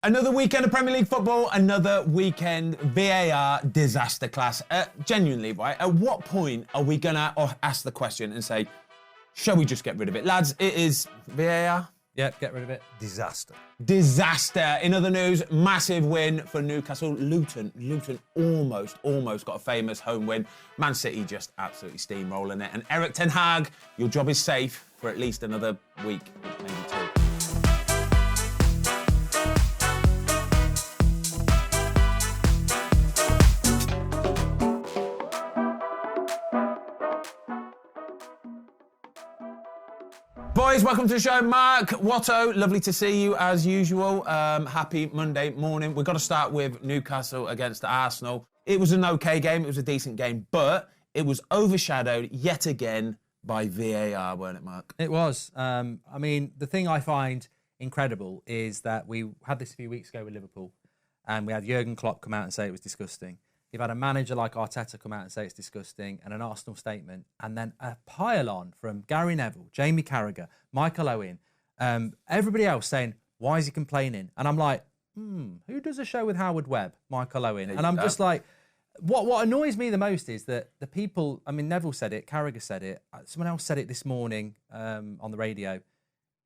Another weekend of Premier League football, another weekend VAR disaster class. Genuinely, right? At what point are we going to ask the question and say, shall we just get rid of it? Lads, it is VAR. Yeah, get rid of it. Disaster. Disaster. In other news, massive win for Newcastle. Luton almost got a famous home win. Man City just absolutely steamrolling it. And Erik ten Hag, your job is safe for at least another week, maybe two. Boys, welcome to the show. Mark, Watto, lovely to see you as usual. Happy Monday morning. We've got to start with Newcastle against Arsenal. It was an okay game, it was a decent game, but it was overshadowed yet again by VAR, weren't it, Mark? It was. I mean, the thing I find incredible is that we had this a few weeks ago with Liverpool, and we had Jurgen Klopp come out and say it was disgusting. You've had a manager like Arteta come out and say it's disgusting, and an Arsenal statement, and then a pile-on from Gary Neville, Jamie Carragher, Michael Owen, everybody else saying, why is he complaining? And I'm like, who does a show with Howard Webb? Michael Owen. And I'm just like, what annoys me the most is that the people, I mean, Neville said it, Carragher said it, someone else said it this morning on the radio.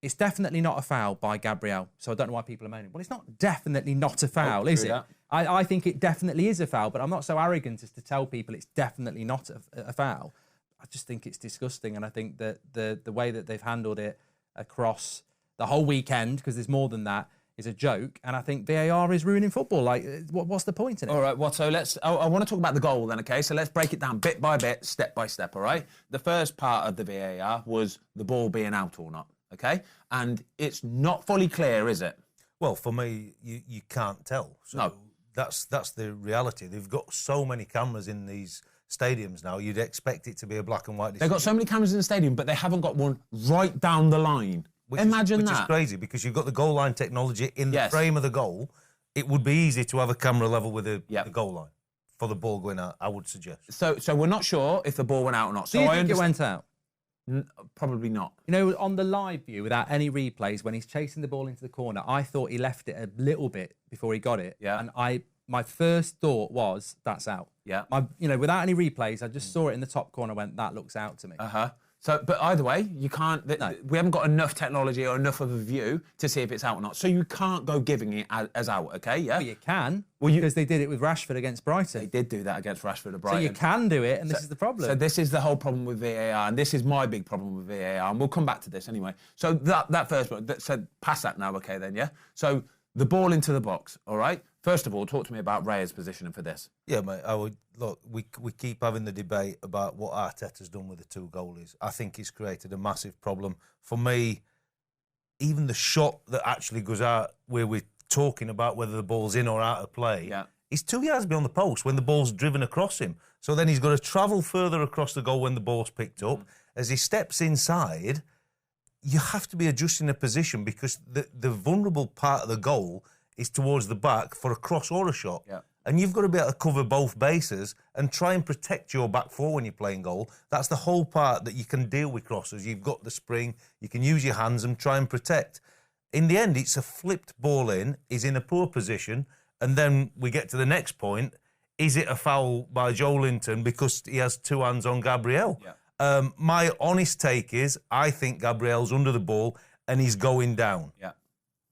It's definitely not a foul by Gabriel, so I don't know why people are moaning. Well, it's not definitely not a foul, is it? I think it definitely is a foul, but I'm not so arrogant as to tell people it's definitely not a foul. I just think it's disgusting, and I think that the way that they've handled it across the whole weekend, because there's more than that, is a joke, and I think VAR is ruining football. Like, what's the point in it? All right, Watto, I want to talk about the goal then, okay? So let's break it down bit by bit, step by step, all right? The first part of the VAR was the ball being out or not. Okay, and it's not fully clear, is it? Well, for me, you can't tell. So no. That's the reality. They've got so many cameras in these stadiums now. You'd expect it to be a black and white decision. They've got so many cameras in the stadium, but they haven't got one right down the line. Imagine that. Which is crazy, because you've got the goal line technology in the frame of the goal. It would be easy to have a camera level with the goal line for the ball going out, I would suggest. So we're not sure if the ball went out or not. Do you think it went out? Probably not. You know, on the live view, without any replays, when he's chasing the ball into the corner, I thought he left it a little bit before he got it. Yeah. And my first thought was, that's out. Yeah. Without any replays, I just saw it in the top corner, went, that looks out to me. So, but either way, you can't. No. We haven't got enough technology or enough of a view to see if it's out or not. So you can't go giving it as out, okay? Yeah. Well, you can, because they did it with Rashford against Brighton. They did do that against Rashford at Brighton. So you can do it, and this is the problem. So this is the whole problem with VAR, and this is my big problem with VAR, and we'll come back to this anyway. So that first one, so pass that now, okay? Then, yeah. So the ball into the box, all right. First of all, talk to me about Raya's positioning for this. Yeah, mate. We keep having the debate about what Arteta's done with the two goalies. I think he's created a massive problem. For me, even the shot that actually goes out, where we're talking about whether the ball's in or out of play, he's 2 yards beyond the post when the ball's driven across him. So then he's got to travel further across the goal when the ball's picked up. As he steps inside, you have to be adjusting the position, because the vulnerable part of the goal is towards the back for a cross or a shot. Yeah. And you've got to be able to cover both bases and try and protect your back four when you're playing goal. That's the whole part that you can deal with crosses. You've got the spring, you can use your hands and try and protect. In the end, it's a flipped ball in, he's in a poor position, and then we get to the next point. Is it a foul by Joe Linton because he has two hands on Gabriel? Yeah. My honest take is, I think Gabriel's under the ball and he's going down. Yeah.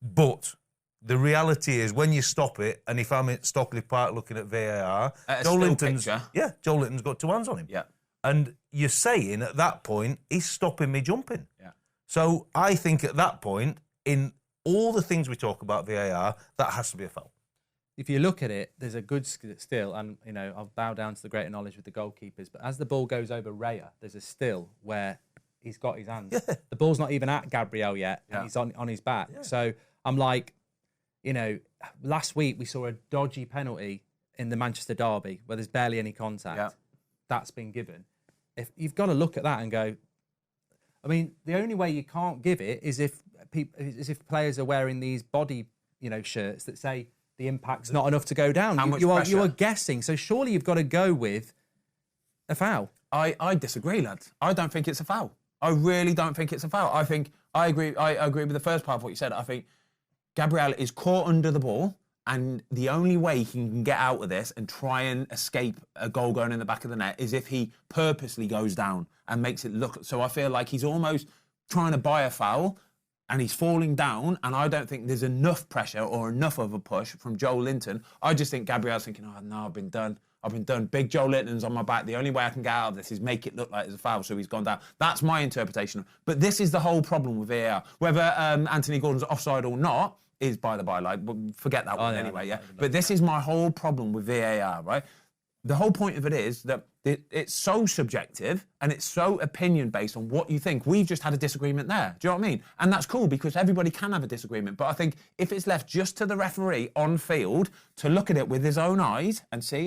But the reality is, when you stop it, and if I'm at Stockley Park looking at VAR, Joe Linton's got two hands on him. Yeah. And you're saying at that point, he's stopping me jumping. Yeah. So I think at that point, in all the things we talk about VAR, that has to be a foul. If you look at it, there's a good still, and I'll bow down to the greater knowledge with the goalkeepers, but as the ball goes over Raya, there's a still where he's got his hands. Yeah. The ball's not even at Gabriel yet, and he's on his back. Yeah. So I'm like, last week we saw a dodgy penalty in the Manchester derby where there's barely any contact. Yeah. That's been given. If you've got to look at that and go, I mean, the only way you can't give it is if players are wearing these body, shirts that say the impact's not enough to go down. You are guessing. So surely you've got to go with a foul. I disagree, lads. I don't think it's a foul. I really don't think it's a foul. I agree with the first part of what you said. I think Gabriel is caught under the ball, and the only way he can get out of this and try and escape a goal going in the back of the net is if he purposely goes down and makes it look. So I feel like he's almost trying to buy a foul, and he's falling down, and I don't think there's enough pressure or enough of a push from Joe Linton. I just think Gabriel's thinking, oh, no, I've been done. Big Joe Linton's on my back. The only way I can get out of this is make it look like it's a foul, so he's gone down. That's my interpretation. But this is the whole problem with VAR. Whether Anthony Gordon's offside or not is by the by. Like, forget that one anyway, yeah? But this is my whole problem with VAR, right? The whole point of it is that it's so subjective and it's so opinion-based on what you think. We've just had a disagreement there. Do you know what I mean? And that's cool because everybody can have a disagreement. But I think if it's left just to the referee on field to look at it with his own eyes and see,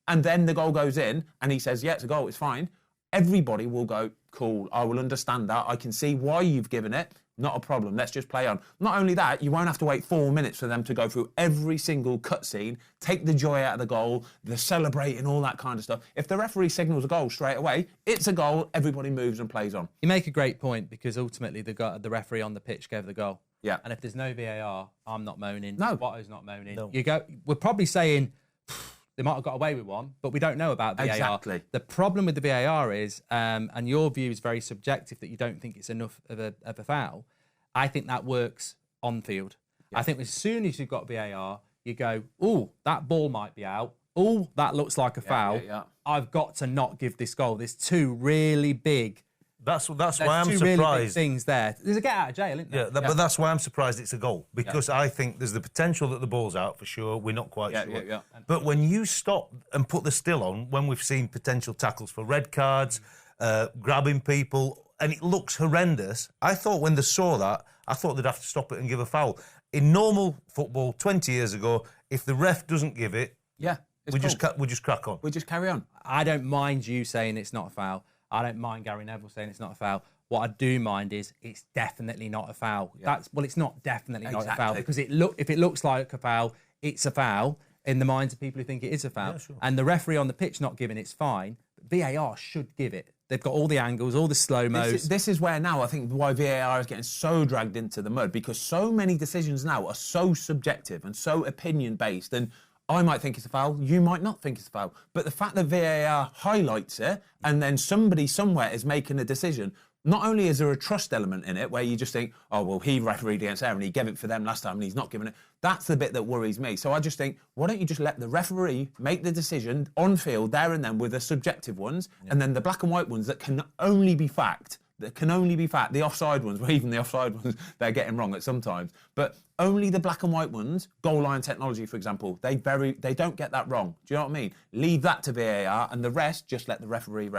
and then the goal goes in and he says, yeah, it's a goal, it's fine, everybody will go, cool, I will understand that. I can see why you've given it. Not a problem. Let's just play on. Not only that, you won't have to wait 4 minutes for them to go through every single cutscene, take the joy out of the goal, the celebrating, all that kind of stuff. If the referee signals a goal straight away, it's a goal, everybody moves and plays on. You make a great point because ultimately the referee on the pitch gave the goal. Yeah. And if there's no VAR, I'm not moaning. No. Watto's not moaning. No. We're probably saying they might have got away with one, but we don't know about VAR. Exactly. The problem with the VAR is, and your view is very subjective, that you don't think it's enough of a foul. I think that works on field. Yeah. I think as soon as you've got VAR, you go, oh, that ball might be out. Oh, that looks like a foul. I've got to not give this goal. There's two really big. That's why I'm surprised. Really big things there. There's a get out of jail, isn't there? But that's why I'm surprised it's a goal because I think there's the potential that the ball's out for sure. We're not quite sure. But when you stop and put the still on, when we've seen potential tackles for red cards, grabbing people, and it looks horrendous. I thought when they saw that, I thought they'd have to stop it and give a foul. In normal football, 20 years ago, if the ref doesn't give it, we just crack on. We just carry on. I don't mind you saying it's not a foul. I don't mind Gary Neville saying it's not a foul. What I do mind is it's definitely not a foul. Yeah. It's not definitely not a foul because if it looks like a foul, it's a foul in the minds of people who think it is a foul. Yeah, sure. And the referee on the pitch not giving it's fine. But VAR should give it. They've got all the angles, all the slow-mos. This is where now I think why VAR is getting so dragged into the mud because so many decisions now are so subjective and so opinion-based. And I might think it's a foul, you might not think it's a foul. But the fact that VAR highlights it and then somebody somewhere is making a decision, not only is there a trust element in it where you just think, oh, well, he refereed against Aaron, he gave it for them last time and he's not giving it. That's the bit that worries me. So I just think, why don't you just let the referee make the decision on field there and then with the subjective ones and then the black and white ones that can only be fact. The offside ones, well, even the offside ones, they're getting wrong at sometimes. But only the black and white ones, goal line technology, for example, they don't get that wrong. Do you know what I mean? Leave that to VAR and the rest, just let the referee.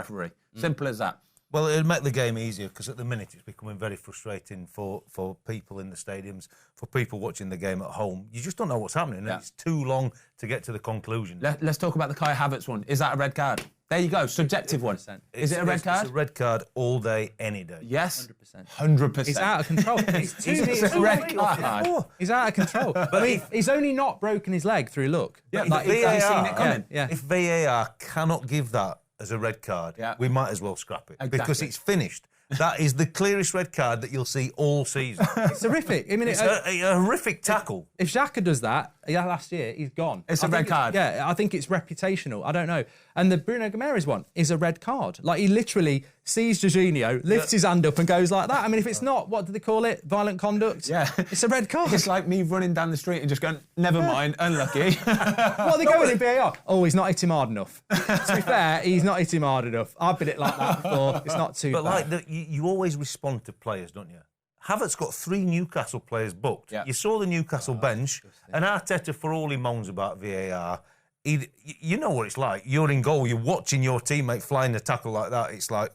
Simple as that. Well, it'll make the game easier because at the minute it's becoming very frustrating for people in the stadiums, for people watching the game at home. You just don't know what's happening. And it's too long to get to the conclusion. Let's talk about the Kai Havertz one. Is that a red card? There you go, subjective one. Is it a red card? It's a red card all day, any day. Yes, 100%. 100%. He's out of control. It's a red card. He's out of control. But he's only not broken his leg through luck. Yeah, like, have you seen it coming? Yeah. If VAR cannot give that as a red card, we might as well scrap it because it's finished. That is the clearest red card that you'll see all season. It's horrific. I mean, it's a horrific tackle. If Xhaka does that last year, he's gone. It's a red card. Yeah, I think it's reputational. I don't know. And the Bruno Guimaraes one is a red card. Like, he literally sees Jorginho, lifts his hand up and goes like that. I mean, if it's not, what do they call it? Violent conduct? Yeah. It's a red card. It's like me running down the street and just going, never mind, unlucky. What are they going in VAR? Oh, he's not hit him hard enough. To be fair, he's not hit him hard enough. I've been it like that before. It's not too bad. But you always respond to players, don't you? Havertz got 3 Newcastle players booked. Yeah. You saw the Newcastle bench, and Arteta, for all he moans about VAR, you know what it's like. You're in goal, you're watching your teammate flying a tackle like that. It's like,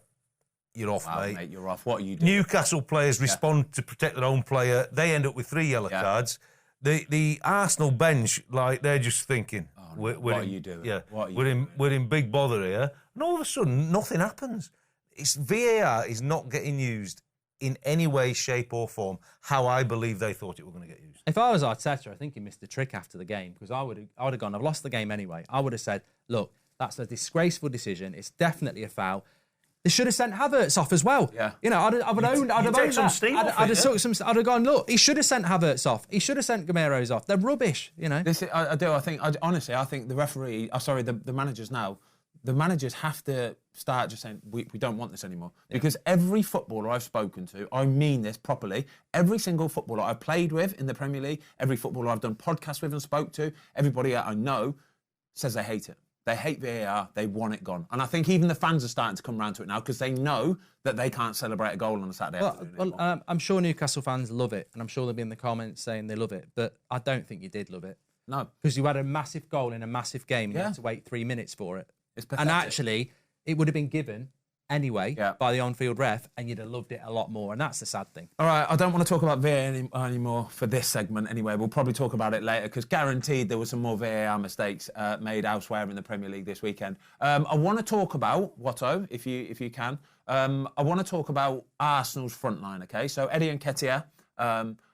you're off, mate. You're off. What are you doing? Newcastle players respond to protect their own player. They end up with 3 yellow cards. The Arsenal bench, like, they're just thinking, what are you doing? Yeah, we're in big bother here. And all of a sudden, nothing happens. VAR is not getting used in any way, shape or form how I believe they thought it were going to get used. If I was Arteta, I think he missed the trick after the game because I would have gone, I've lost the game anyway. I would have said, look, that's a disgraceful decision. It's definitely a foul. They should have sent Havertz off as well. Yeah. You know, I'd have owned that. I'd have gone, look, he should have sent Havertz off. He should have sent Gameros off. They're rubbish, you know. Honestly, I think the referee, the managers now, the managers have to start just saying, we don't want this anymore. Yeah. Because every footballer I've spoken to, I mean this properly, every single footballer I've played with in the Premier League, every footballer I've done podcasts with and spoke to, everybody I know says they hate it. They hate VAR. They want it gone. And I think even the fans are starting to come around to it now because they know that they can't celebrate a goal on a Saturday afternoon. I'm sure Newcastle fans love it. And I'm sure they'll be in the comments saying they love it. But I don't think you did love it. No. Because you had a massive goal in a massive game and you had to wait 3 minutes for it. It's pathetic. And actually, it would have been given anyway by the on-field ref, and you'd have loved it a lot more. And that's the sad thing. All right, I don't want to talk about VAR anymore for this segment anyway. We'll probably talk about it later because guaranteed there were some more VAR mistakes made elsewhere in the Premier League this weekend. I want to talk about, Watto, if you can, I want to talk about Arsenal's front line, okay? So Eddie Nketiah,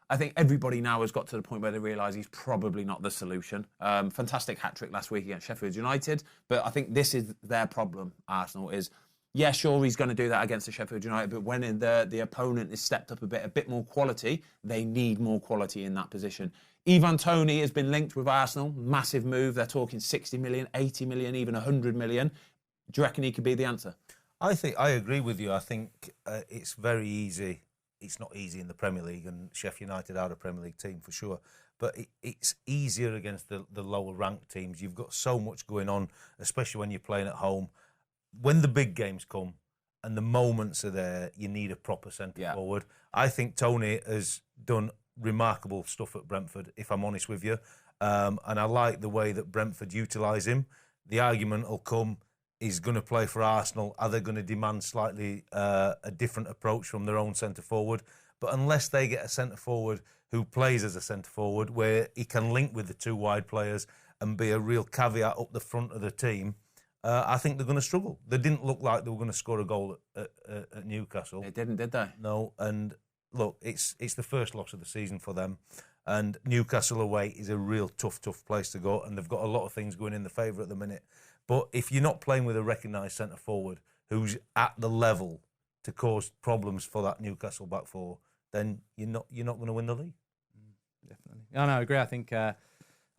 I think everybody now has got to the point where they realise he's probably not the solution. Fantastic hat-trick last week against Sheffield United, but I think this is their problem, Arsenal, is, yeah, sure, he's going to do that against the Sheffield United, but when the opponent is stepped up a bit more quality, they need more quality in that position. Toney has been linked with Arsenal, massive move. They're talking 60 million, 80 million, even 100 million. Do you reckon he could be the answer? I agree with you. I think it's very easy. It's not easy in the Premier League, and Sheffield United are a Premier League team for sure. But it's easier against the lower ranked teams. You've got so much going on, especially when you're playing at home. When the big games come and the moments are there, you need a proper centre forward. I think Toney has done remarkable stuff at Brentford, if I'm honest with you. And I like the way that Brentford utilise him. The argument will come, he's going to play for Arsenal. Are they going to demand slightly a different approach from their own centre forward? But unless they get a centre forward who plays as a centre forward, where he can link with the two wide players and be a real caveat up the front of the team, I think they're going to struggle. They didn't look like they were going to score a goal at Newcastle. They didn't, did they? No, and look, it's the first loss of the season for them. And Newcastle away is a real tough place to go, and they've got a lot of things going in their favour at the minute. But if you're not playing with a recognised centre forward who's at the level to cause problems for that Newcastle back four, then you're not going to win the league. Definitely. I agree. I think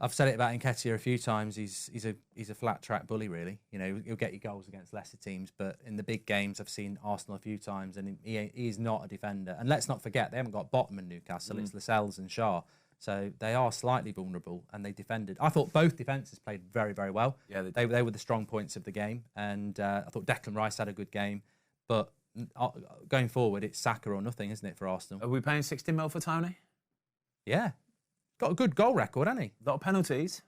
I've said it about Nketiah a few times. He's a flat track bully, really. You know, he'll get you goals against lesser teams, but in the big games, I've seen Arsenal a few times, and he's not a defender. And let's not forget, they haven't got bottom in Newcastle. It's Lascelles and Shaw. So they are slightly vulnerable, and they defended. I thought both defences played very, very well. Yeah, they were the strong points of the game, and I thought Declan Rice had a good game. But going forward, it's Saka or nothing, isn't it, for Arsenal? Are we paying 60 mil for Toney? Yeah. Got a good goal record, hasn't he? A lot of penalties.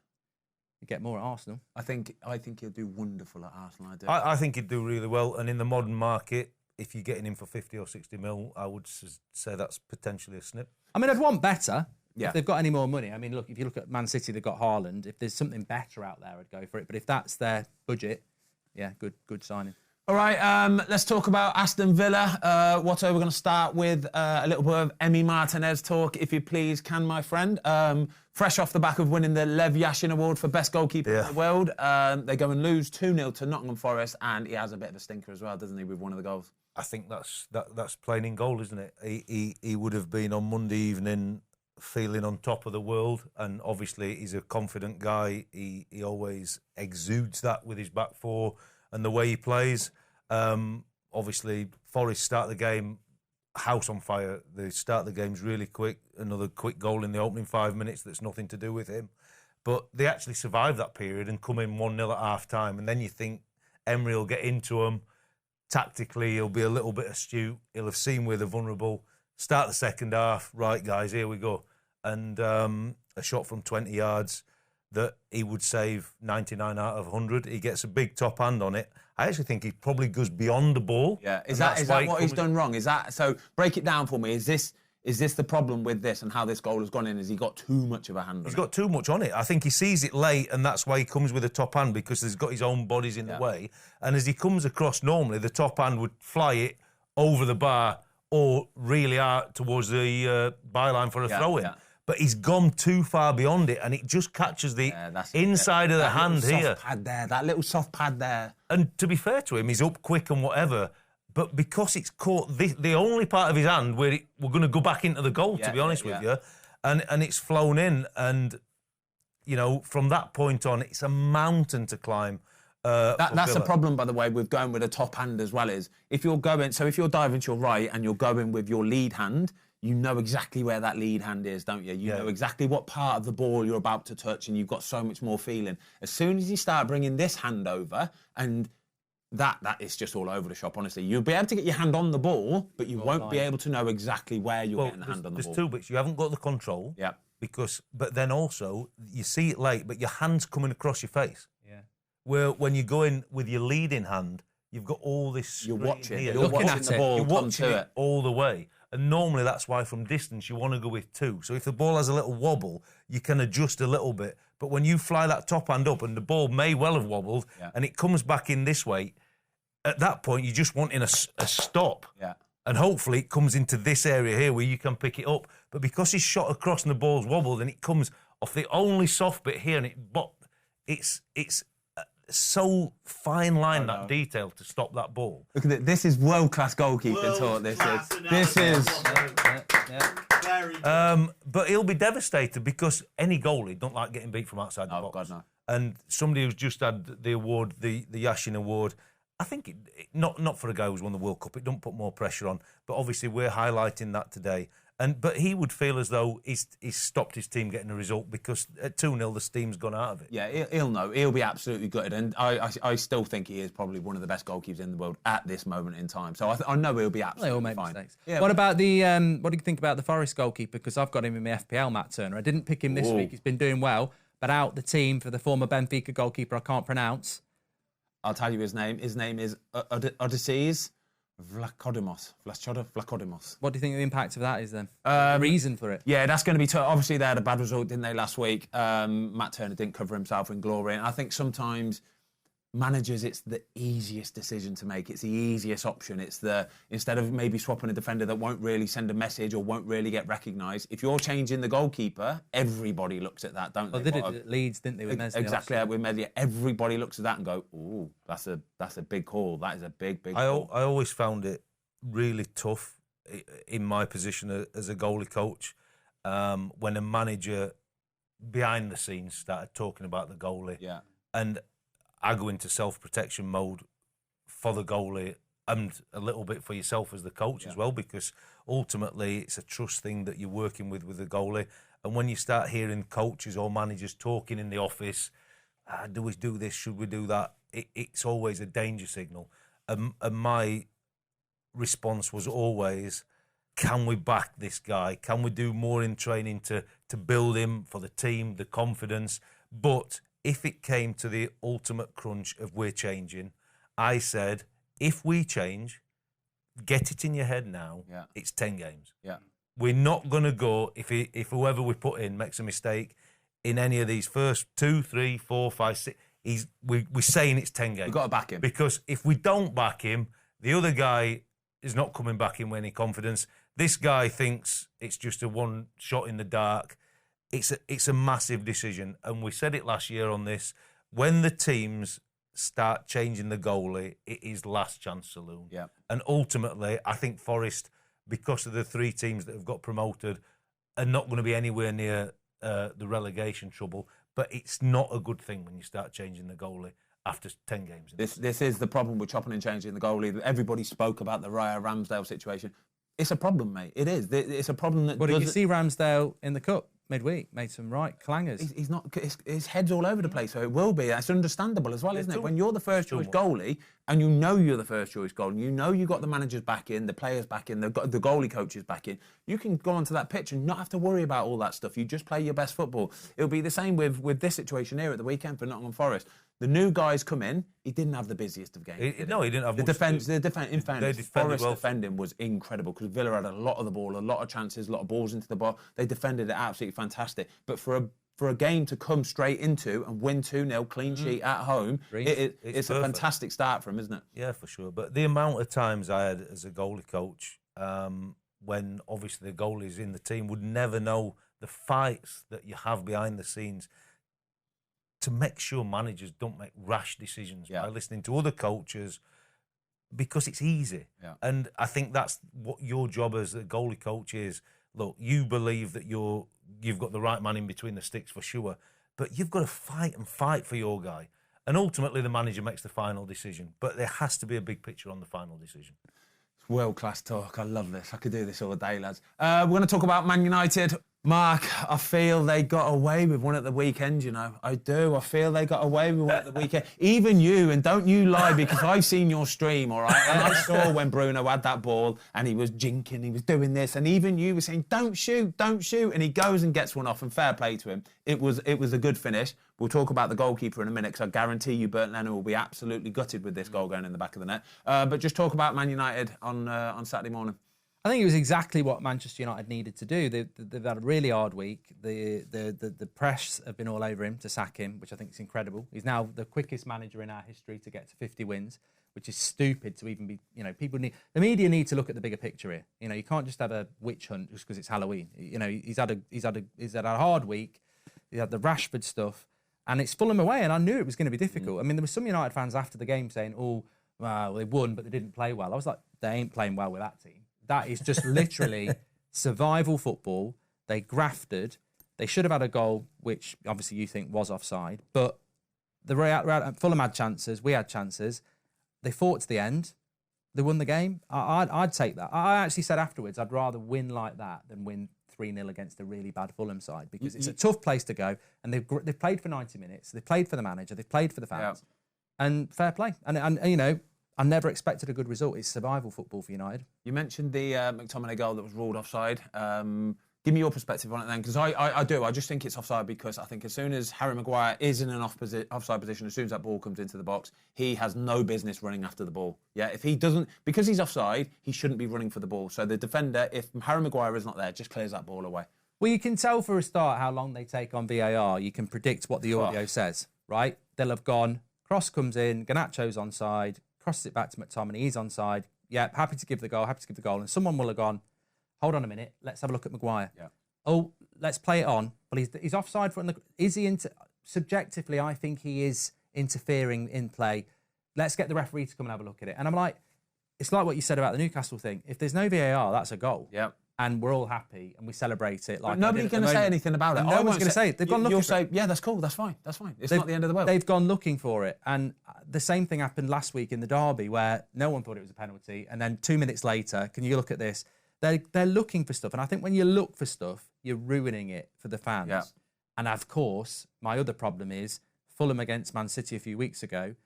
You get more at Arsenal. I think he'll do wonderful at Arsenal. I think he'd do really well. And in the modern market, if you're getting him for 50 or 60 mil, I would say that's potentially a snip. I mean, I'd want better. Yeah. If they've got any more money. I mean, look, if you look at Man City, they've got Haaland. If there's something better out there, I'd go for it. But if that's their budget, yeah, good signing. All right, let's talk about Aston Villa. Watto, we're going to start with a little bit of Emi Martinez talk, if you please can, my friend. Fresh off the back of winning the Lev Yashin Award for best goalkeeper in the world. They go and lose 2-0 to Nottingham Forest, and he has a bit of a stinker as well, doesn't he, with one of the goals? I think that's plain in goal, isn't it? He would have been on Monday evening feeling on top of the world, and obviously he's a confident guy. He always exudes that with his back four and the way he plays. Obviously, Forest start the game house on fire. They start the games really quick. Another quick goal in the opening 5 minutes that's nothing to do with him. But they actually survive that period and come in 1-0 at half-time. And then you think Emery will get into them. Tactically, he'll be a little bit astute. He'll have seen where they're vulnerable. Start the second half. Right, guys, here we go. And a shot from 20 yards that he would save 99 out of 100. He gets a big top hand on it. I actually think he probably goes beyond the ball. Yeah, is that what he's done wrong? Is that so? Break it down for me. Is this the problem with this and how this goal has gone in? Has he got too much of a hand on it? He's got too much on it. I think he sees it late, and that's why he comes with a top hand, because he's got his own bodies in the way. And as he comes across, normally the top hand would fly it over the bar or really out towards the byline for a throw-in. Yeah. But he's gone too far beyond it, and it just catches the inside of the hand here. That little soft pad there. And to be fair to him, he's up quick and whatever. But because it's caught the only part of his hand where we're going to go back into the goal, to be honest with you, and it's flown in, and you know, from that point on, it's a mountain to climb. That's the problem, by the way, with going with a top hand as well. Is if you're diving to your right and you're going with your lead hand, you know exactly where that lead hand is, don't you? You know exactly what part of the ball you're about to touch, and you've got so much more feeling. As soon as you start bringing this hand over, and that is just all over the shop, honestly. You'll be able to get your hand on the ball, but you won't be able to know exactly where you're getting the hand on the ball. There's two bits. You haven't got the control. Yeah. But then also, you see it late, but your hand's coming across your face. Yeah. Where when you go in with your leading hand, you've got all this. You're watching. Here. You're watching the ball. You're watching to it all the way. And normally that's why from distance you want to go with two. So if the ball has a little wobble, you can adjust a little bit. But when you fly that top hand up and the ball may well have wobbled and it comes back in this way, at that point you're just wanting a stop. Yeah. And hopefully it comes into this area here where you can pick it up. But because he's shot across and the ball's wobbled and it comes off the only soft bit here and it's so fine line, that detail to stop that ball. Look at it. This is world-class goalkeeping talk. This is. But he'll be devastated because any goalie don't like getting beat from outside the box. God, no. And somebody who's just had the award, the Yashin Award, I think not for a guy who's won the World Cup, it don't put more pressure on. But obviously we're highlighting that today. But he would feel as though he's stopped his team getting a result because at 2-0 the steam's gone out of it. Yeah, he'll know. He'll be absolutely gutted. And I still think he is probably one of the best goalkeepers in the world at this moment in time. So I know he'll be absolutely They all make fine. mistakes. Yeah, what about the? What do you think about the Forest goalkeeper? Because I've got him in my FPL, Matt Turner. I didn't pick him this week. He's been doing well, but out the team for the former Benfica goalkeeper I can't pronounce. I'll tell you his name. His name is Odysseus Vlachodimos. What do you think the impact of that is then? The reason for it? Yeah, that's going to be tough. Obviously, they had a bad result, didn't they, last week? Matt Turner didn't cover himself in glory. And I think sometimes managers, it's the easiest decision to make. It's the easiest option. It's instead of maybe swapping a defender that won't really send a message or won't really get recognised, if you're changing the goalkeeper, everybody looks at that, don't they? Well, they did it at Leeds, didn't they, with Meslier? Exactly, with Meslier. Everybody looks at that and go, ooh, that's a big call. That is a big call. I always found it really tough in my position as a goalie coach when a manager behind the scenes started talking about the goalie. Yeah. And I go into self-protection mode for the goalie and a little bit for yourself as the coach as well, because ultimately it's a trust thing that you're working with the goalie. And when you start hearing coaches or managers talking in the office, do we do this, should we do that, it's always a danger signal. And my response was always, can we back this guy? Can we do more in training to build him for the team, the confidence? But if it came to the ultimate crunch of we're changing, I said, if we change, get it in your head now, it's 10 games. Yeah. We're not going to go, if whoever we put in makes a mistake in any of these first 2, 3, 4, 5, 6, we're saying it's 10 games. We've got to back him. Because if we don't back him, the other guy is not coming back in with any confidence. This guy thinks it's just a one shot in the dark. It's a massive decision. And we said it last year on this. When the teams start changing the goalie, it is last chance saloon. Yeah. And ultimately, I think Forest, because of the 3 teams that have got promoted, are not going to be anywhere near the relegation trouble. But it's not a good thing when you start changing the goalie after 10 games. This is the problem with chopping and changing the goalie. Everybody spoke about the Raya Ramsdale situation. It's a problem, mate. It is. It's a problem that. Well, did you see Ramsdale in the cup midweek? Made some right clangers. He's not. His head's all over the place, so it will be. That's understandable as well, isn't it? When you're the first choice goalie, and you know you're the first choice goalie, you know you got the managers back in, the players back in, the goalie coaches back in. You can go onto that pitch and not have to worry about all that stuff. You just play your best football. It'll be the same with this situation here at the weekend for Nottingham Forest. The new guys come in. He didn't have the busiest of games. He didn't have the defence. In fairness, Forest well. defending was incredible because Villa had a lot of the ball, a lot of chances, a lot of balls into the box. They defended it absolutely fantastic. But for a game to come straight into and win 2-0 clean sheet at home, it's a fantastic start for him, isn't it? Yeah, for sure. But the amount of times I had as a goalie coach, when obviously the goalies in the team would never know the fights that you have behind the scenes to make sure managers don't make rash decisions by listening to other coaches, because it's easy. Yeah. And I think that's what your job as a goalie coach is. Look, you believe that you've got the right man in between the sticks for sure, but you've got to fight for your guy. And ultimately, the manager makes the final decision. But there has to be a big picture on the final decision. It's world-class talk. I love this. I could do this all day, lads. We're going to talk about Man United. Mark, I feel they got away with one at the weekend, you know. I do. I feel they got away with one at the weekend. Even you, and don't you lie, because I've seen your stream, all right? And I saw when Bruno had that ball and he was jinking, he was doing this, and even you were saying, don't shoot, and he goes and gets one off, and fair play to him. It was a good finish. We'll talk about the goalkeeper in a minute, because I guarantee you Bernd Leno will be absolutely gutted with this goal going in the back of the net. But just talk about Man United on Saturday morning. I think it was exactly what Manchester United needed to do. They've had a really hard week. The press have been all over him to sack him, which I think is incredible. He's now the quickest manager in our history to get to 50 wins, which is stupid to even be. You know, the media need to look at the bigger picture here. You know, you can't just have a witch hunt just because it's Halloween. You know, he's had a hard week. He had the Rashford stuff, and it's Fulham away. And I knew it was going to be difficult. I mean, there were some United fans after the game saying, "Oh, well, they won, but they didn't play well." I was like, they ain't playing well with that team. That is just literally survival football. They grafted. They should have had a goal, which obviously you think was offside. But Fulham had chances. We had chances. They fought to the end. They won the game. I'd take that. I actually said afterwards, I'd rather win like that than win 3-0 against a really bad Fulham side, because it's a tough place to go. And they've played for 90 minutes. They've played for the manager. They've played for the fans. Yeah. And fair play. And you know, I never expected a good result. It's survival football for United. You mentioned the McTominay goal that was ruled offside. Give me your perspective on it then, because I do. I just think it's offside because I think as soon as Harry Maguire is in an offside position, as soon as that ball comes into the box, he has no business running after the ball. Yeah, if he doesn't, because he's offside, he shouldn't be running for the ball. So the defender, if Harry Maguire is not there, just clears that ball away. Well, you can tell for a start how long they take on VAR. You can predict what the audio says, right? They'll have gone, cross comes in, Garnacho's onside, crosses it back to McTominay, he's onside. Yeah, happy to give the goal. And someone will have gone, hold on a minute, let's have a look at Maguire. Yeah. Oh, let's play it on. Well, he's offside. Is he subjectively, I think he is interfering in play. Let's get the referee to come and have a look at it. And I'm like, it's like what you said about the Newcastle thing. If there's no VAR, that's a goal. Yeah. And we're all happy and we celebrate it. Like, nobody's going to say anything about it. No one's going to say it. They've gone looking. You'll say, yeah, that's cool. That's fine. It's not the end of the world. They've gone looking for it. And the same thing happened last week in the derby, where no one thought it was a penalty. And then 2 minutes later, can you look at this? They're looking for stuff. And I think when you look for stuff, you're ruining it for the fans. Yeah. And of course, my other problem is Fulham against Man City a few weeks ago,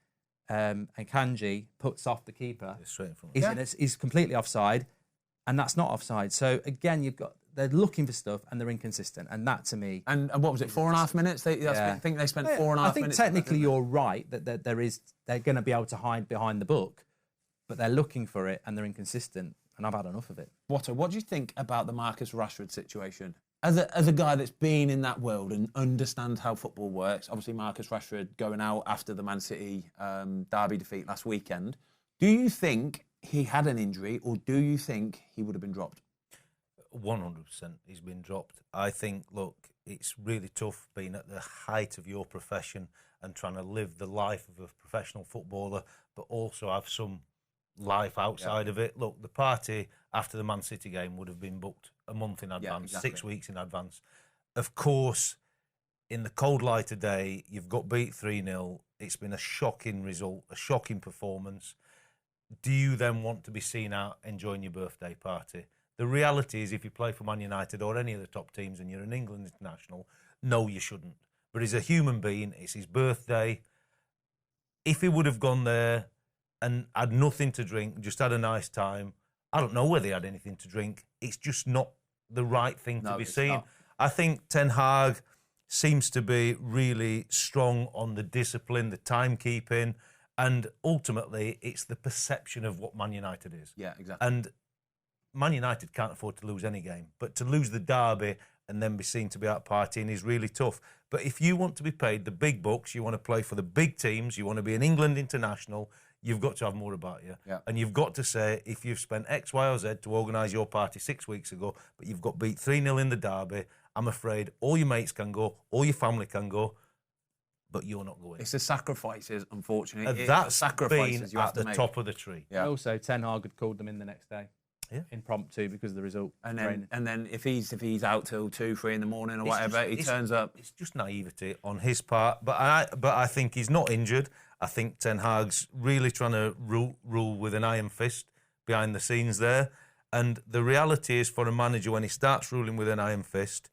and Kanji puts off the keeper. Straight in front. He's completely offside, and that's not offside. So again, they're looking for stuff and they're inconsistent, and that to me. And what was it? 4.5 minutes? I think they spent 4.5 minutes. I think technically you're right that they're going to be able to hide behind the book, but they're looking for it and they're inconsistent. And I've had enough of it. What do you think about the Marcus Rashford situation? As a guy that's been in that world and understands how football works, obviously Marcus Rashford going out after the Man City derby defeat last weekend, do you think he had an injury, or do you think he would have been dropped? 100% he's been dropped. I think, look, it's really tough being at the height of your profession and trying to live the life of a professional footballer, but also have some life outside of it. Look, the party after the Man City game would have been booked a month in advance, 6 weeks in advance. Of course, in the cold light of day, you've got beat 3-0. It's been a shocking result, a shocking performance. Do you then want to be seen out enjoying your birthday party? The reality is, if you play for Man United or any of the top teams and you're an England international, no, you shouldn't. But he's a human being. It's his birthday. If he would have gone there and had nothing to drink, just had a nice time, I don't know whether he had anything to drink. It's just not the right thing to be seen. Not. I think Ten Hag seems to be really strong on the discipline, the timekeeping, and ultimately it's the perception of what Man United is. Yeah, exactly. And Man United can't afford to lose any game, but to lose the derby and then be seen to be out partying is really tough. But if you want to be paid the big bucks, you want to play for the big teams, you want to be an England international, you've got to have more about you. Yeah. And you've got to say, if you've spent X, Y or Z to organise your party 6 weeks ago, but you've got beat 3-0 in the derby, I'm afraid all your mates can go, all your family can go, but you're not going. It's the sacrifices, unfortunately. And that's sacrifices been you have at to the make. top of the tree. Yeah. Also, Ten Hag had called them in the next day. Yeah. Impromptu because of the result. And training. then if he's out till 2, 3 in the morning or whatever, he turns up. It's just naivety on his part. But I think he's not injured. I think Ten Hag's really trying to rule with an iron fist behind the scenes there. And the reality is, for a manager, when he starts ruling with an iron fist,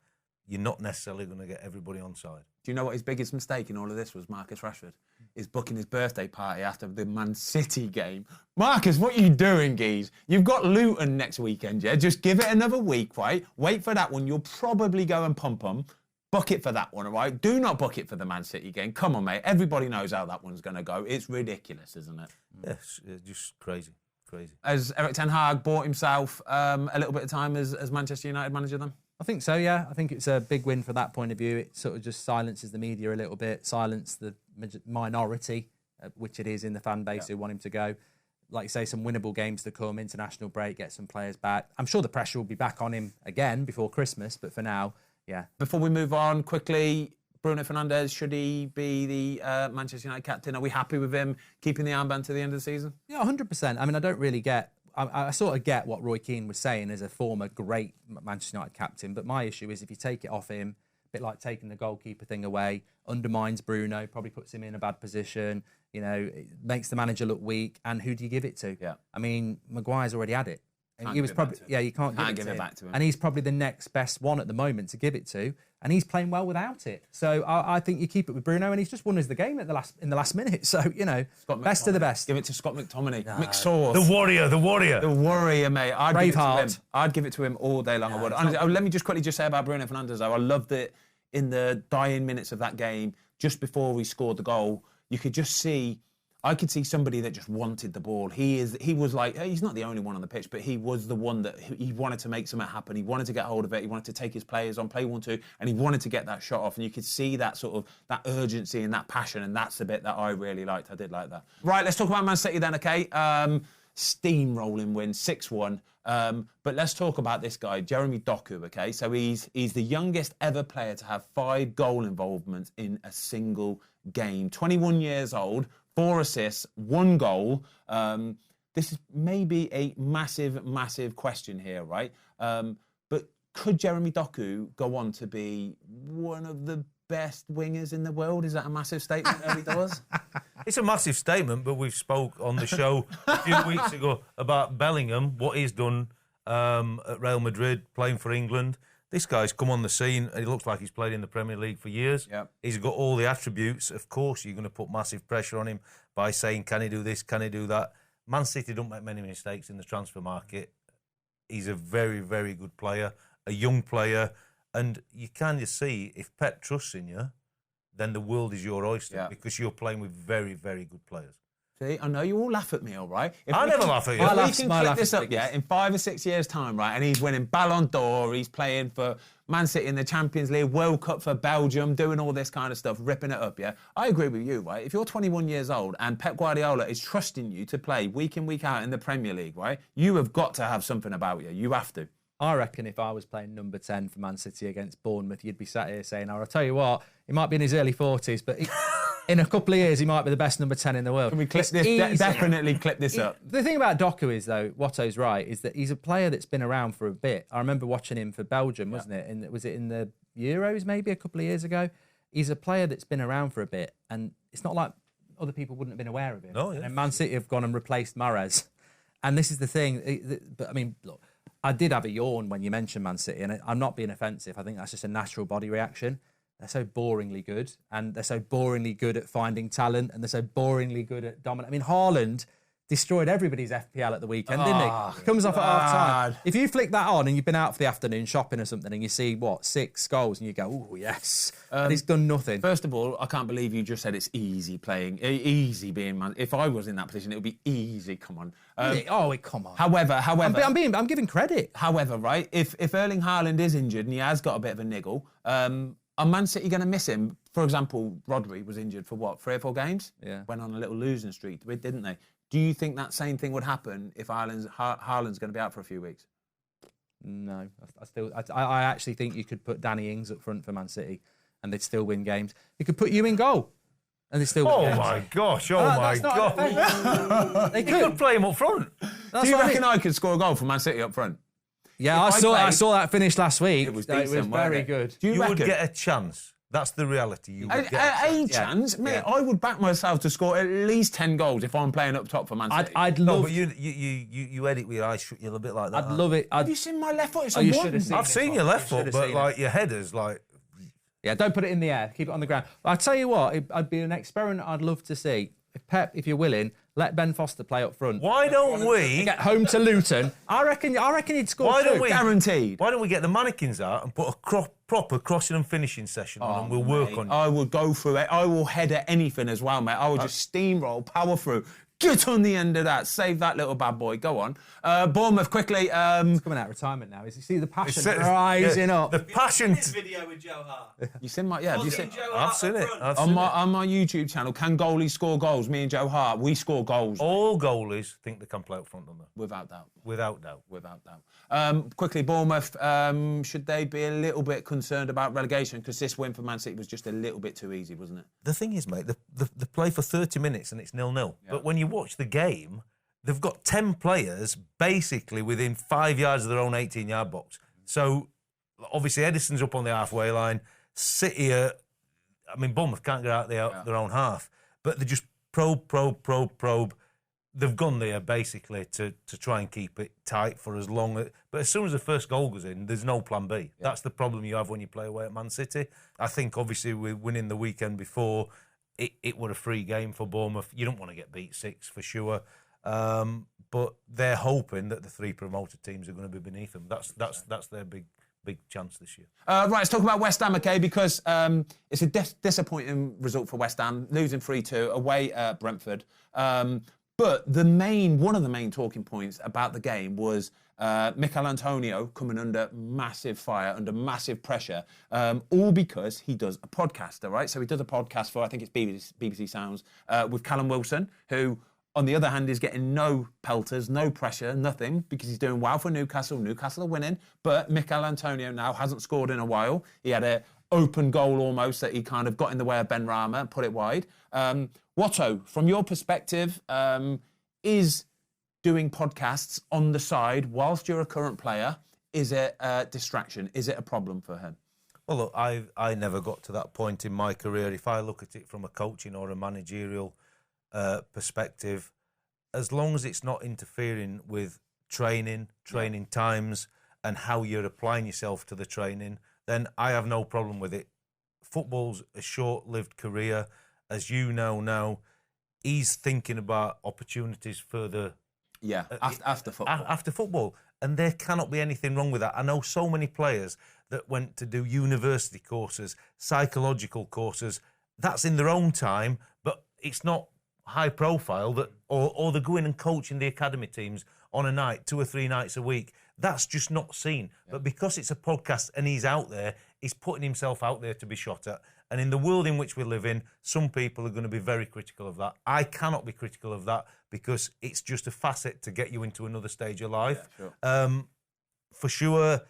you're not necessarily going to get everybody on side. Do you know what his biggest mistake in all of this was, Marcus Rashford? Is booking his birthday party after the Man City game. Marcus, what are you doing, geez? You've got Luton next weekend, yeah? Just give it another week, right? Wait for that one. You'll probably go and pump them. Book it for that one, all right? Do not book it for the Man City game. Come on, mate. Everybody knows how that one's going to go. It's ridiculous, isn't it? Yes, just crazy. Crazy. Has Erik Ten Hag bought himself a little bit of time as Manchester United manager then? I think so, yeah. I think it's a big win for that point of view. It sort of just silences the media a little bit, silence the minority, which it is in the fan base who want him to go. Like you say, some winnable games to come, international break, get some players back. I'm sure the pressure will be back on him again before Christmas, but for now, yeah. Before we move on, quickly, Bruno Fernandes, should he be the Manchester United captain? Are we happy with him keeping the armband to the end of the season? Yeah, 100%. I mean, I don't really get... I sort of get what Roy Keane was saying as a former great Manchester United captain, but my issue is if you take it off him, a bit like taking the goalkeeper thing away, undermines Bruno, probably puts him in a bad position, you know, it makes the manager look weak, and who do you give it to? Yeah. I mean, Maguire's already had it. Can't he was give it probably back to him. you can't give it back to him. And he's probably the next best one at the moment to give it to, and he's playing well without it. So I think you keep it with Bruno, and he's just won us the game in the last minute. So you know, best of the best. Give it to Scott McTominay. McSauce. The warrior. The warrior, mate. Braveheart. I'd give it to him all day long. I would. And let me just quickly say about Bruno Fernandes, though. I loved it in the dying minutes of that game, just before we scored the goal. You could just see. I could see somebody that just wanted the ball. He was like, he's not the only one on the pitch, but he was the one that he wanted to make something happen. He wanted to get hold of it. He wanted to take his players on, play 1-2, and he wanted to get that shot off. And you could see that sort of, that urgency and that passion, and that's the bit that I really liked. I did like that. Right, let's talk about Man City then, okay? Steamrolling win, 6-1. But let's talk about this guy, Jeremy Doku, okay? So he's the youngest ever player to have 5 goal involvements in a single game. 21 years old. 4 assists, 1 goal. This is maybe a massive, massive question here, right? But could Jeremy Doku go on to be one of the best wingers in the world? Is that a massive statement, early doors? It's a massive statement, but we've spoke on the show a few weeks ago about Bellingham, what he's done at Real Madrid, playing for England. This guy's come on the scene. He looks like he's played in the Premier League for years. Yep. He's got all the attributes. Of course, you're going to put massive pressure on him by saying, can he do this, can he do that? Man City don't make many mistakes in the transfer market. He's a very, very good player, a young player. And you kind of see, if Pep trusts in you, then the world is your oyster because you're playing with very, very good players. See, I know you all laugh at me, all right? I never laugh at you. If we can clip this up, in 5 or 6 years' time, right, and he's winning Ballon d'Or, he's playing for Man City in the Champions League, World Cup for Belgium, doing all this kind of stuff, ripping it up, yeah? I agree with you, right? If you're 21 years old and Pep Guardiola is trusting you to play week in, week out in the Premier League, right, you have got to have something about you. You have to. I reckon if I was playing number 10 for Man City against Bournemouth, you'd be sat here saying, I'll tell you what, he might be in his early 40s, but in a couple of years, he might be the best number 10 in the world. Can we clip this? Definitely clip this up. The thing about Doku is, though, Watto's right, is that he's a player that's been around for a bit. I remember watching him for Belgium, wasn't it? And was it in the Euros maybe a couple of years ago? He's a player that's been around for a bit, and it's not like other people wouldn't have been aware of him. No, yeah. And Man City have gone and replaced Mahrez. And this is the thing. But, I mean, look, I did have a yawn when you mentioned Man City, and I'm not being offensive. I think that's just a natural body reaction. They're so boringly good, and they're so boringly good at finding talent, and they're so boringly good at dominating. I mean, Haaland destroyed everybody's FPL at the weekend, didn't he? Comes off at half time. If you flick that on and you've been out for the afternoon shopping or something, and you see, 6 goals, and you go, oh, yes. And he's done nothing. First of all, I can't believe you just said it's easy playing, easy being Man. If I was in that position, it would be easy. Come on. Come on. However, I'm giving credit. However, right, if Erling Haaland is injured and he has got a bit of a niggle, are Man City going to miss him? For example, Rodri was injured for 3 or 4 games? Yeah. Went on a little losing streak, didn't they? Do you think that same thing would happen if Haaland's going to be out for a few weeks? No, I actually think you could put Danny Ings up front for Man City and they'd still win games. You could put you in goal. And they still win Oh games. my gosh! Oh my That's not God! unfair. They You could play him up front. That's Do you what I reckon mean. I could score a goal for Man City up front? Yeah, If I played- saw that finish last week. It was It decent, was wasn't very it? good. Do you, You reckon? would get a chance. That's the reality. You would get a A chance. chance, mate. I would back myself to score at least 10 goals if I'm playing up top for Man City. I'd No, love. but you edit with your eyes shut. You're a bit like that. I'd love it. Have you seen my left foot? It's a you one. should have seen I've it. seen your left You should foot, have but seen like your headers, like Yeah, don't put it in the air. Keep it on the ground. But I tell you what, I'd be an experiment I'd love to see. If Pep, if you're willing, let Ben Foster play up front. why don't we? Get home to Luton. I reckon he'd score Why don't two. we? Guaranteed. Why don't we get the mannequins out and put a proper crossing and finishing session on, and we'll work on it. I would go through it. I will head at anything as well, mate. I will just steamroll, power through. Get on the end of that. Save that little bad boy. Go on. Bournemouth, quickly. He's coming out of retirement now. You see the passion rising up. The passion. Video with Joe Hart. You seen my... Yeah, have you seen... I've seen it. I've On seen it. on my YouTube channel, Can Goalies Score Goals? Me and Joe Hart, we score goals. All goalies think they can play up front, don't they? Without doubt. Without doubt. Without doubt. Quickly, Bournemouth, should they be a little bit concerned about relegation? Because this win for Man City was just a little bit too easy, wasn't it? The thing is, mate, they play for 30 minutes and it's 0-0. But when you watch the game, they've got 10 players basically within 5 yards of their own 18-yard box. So, obviously, Edison's up on the halfway line. City Bournemouth can't get out their own half. But they just probe. They've gone there basically to try and keep it tight for as long as... But as soon as the first goal goes in, there's no plan B. Yeah. That's the problem you have when you play away at Man City. I think, obviously, with winning the weekend before, it was a free game for Bournemouth. You don't want to get beat 6 for sure. But they're hoping that the 3 promoted teams are going to be beneath them. That's their big chance this year. Right, let's talk about West Ham, okay, because it's a disappointing result for West Ham, losing 3-2 away at Brentford. But one of the main talking points about the game was Mikel Antonio coming under massive fire, under massive pressure, all because he does a podcast, all right? So he does a podcast for, I think it's BBC Sounds, with Callum Wilson, who, on the other hand, is getting no pelters, no pressure, nothing, because he's doing well for Newcastle. Newcastle are winning, but Mikel Antonio now hasn't scored in a while. He had an open goal almost that he kind of got in the way of Ben Rama and put it wide. Watto, from your perspective, is doing podcasts on the side whilst you're a current player, is it a distraction? Is it a problem for him? Well, look, I never got to that point in my career. If I look at it from a coaching or a managerial perspective, as long as it's not interfering with training times and how you're applying yourself to the training, then I have no problem with it. Football's a short-lived career. As you know now, he's thinking about opportunities further. Yeah, after football. After football. And there cannot be anything wrong with that. I know so many players that went to do university courses, psychological courses. That's in their own time, but it's not high profile, that or they go in and coach in the academy teams on a night, 2 or 3 nights a week. That's just not seen. Yeah. But because it's a podcast and he's out there, he's putting himself out there to be shot at. And in the world in which we live in, some people are going to be very critical of that. I cannot be critical of that because it's just a facet to get you into another stage of life. Yeah, sure. For sure,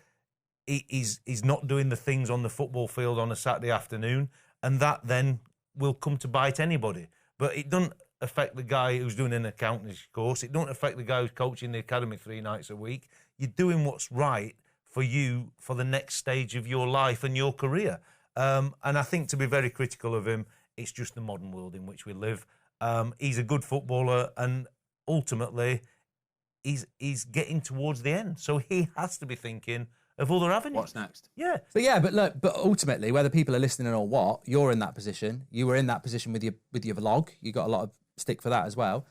he's not doing the things on the football field on a Saturday afternoon, and that then will come to bite anybody. But it doesn't affect the guy who's doing an accountancy course. It don't affect the guy who's coaching the academy 3 nights a week. You're doing what's right for you for the next stage of your life and your career. And I think to be very critical of him, it's just the modern world in which we live. He's a good footballer, and ultimately, he's getting towards the end. So he has to be thinking of other avenues. What's next? Yeah. But ultimately, whether people are listening or what, you're in that position. You were in that position with your vlog. You got a lot of stick for that as well.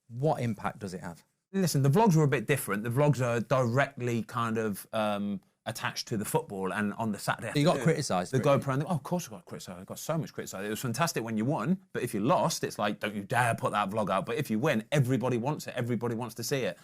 What impact does it have? Listen, the vlogs were a bit different. The vlogs are directly kind of attached to the football, and on the Saturday So you got criticised. The GoPro, and of course I got criticised. I got so much criticised. It was fantastic when you won, but if you lost, it's like, don't you dare put that vlog out. But if you win, everybody wants it. Everybody wants to see it.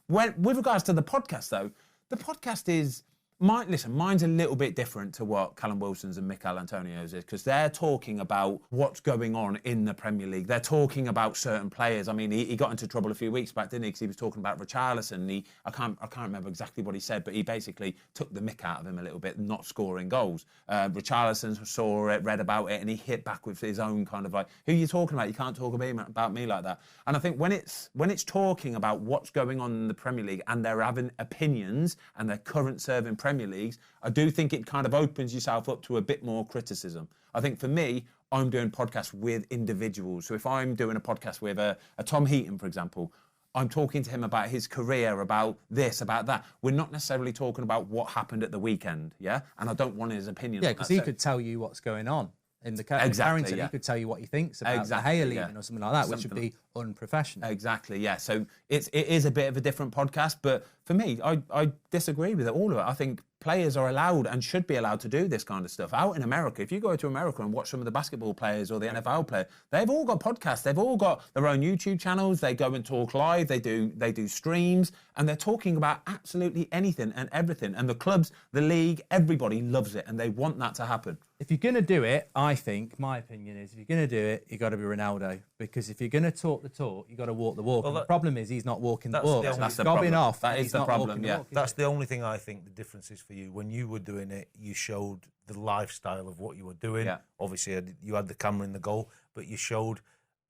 With regards to the podcast, though, the podcast is mine's a little bit different to what Callum Wilson's and Mikel Antonio's is, because they're talking about what's going on in the Premier League. They're talking about certain players. I mean, he got into trouble a few weeks back, didn't he? Because he was talking about Richarlison. I can't remember exactly what he said, but he basically took the mick out of him a little bit, not scoring goals. Richarlison saw it, read about it, and he hit back with his own kind of like, who are you talking about? You can't talk about me like that. And I think when it's talking about what's going on in the Premier League and they're having opinions and their current serving Premier Leagues, I do think it kind of opens yourself up to a bit more criticism. I think for me, I'm doing podcasts with individuals. So if I'm doing a podcast with a Tom Heaton, for example, I'm talking to him about his career, about this, about that. We're not necessarily talking about what happened at the weekend, yeah? And I don't want his opinion. Yeah, because he could tell you what's going on in the Carrington. Yeah. He could tell you what he thinks about the Hale leaving or something like that, which would be unprofessional. Exactly, yeah. So it is a bit of a different podcast, but for me, I disagree with all of it. I think players are allowed and should be allowed to do this kind of stuff. Out in America, if you go to America and watch some of the basketball players or the NFL players, they've all got podcasts. They've all got their own YouTube channels. They go and talk live. They do streams, and they're talking about absolutely anything and everything. And the clubs, the league, everybody loves it, and they want that to happen. If you're going to do it, I think, my opinion is, if you're going to do it, you've got to be Ronaldo. Because if you're going to talk the talk, you've got to walk the walk. Well, the problem is he's not walking the walk. That's the gobbing problem. off. That is the problem, yeah. That's the only thing I think the difference is for you. When you were doing it, you showed the lifestyle of what you were doing. Yeah. Obviously, you had the camera in the goal, but you showed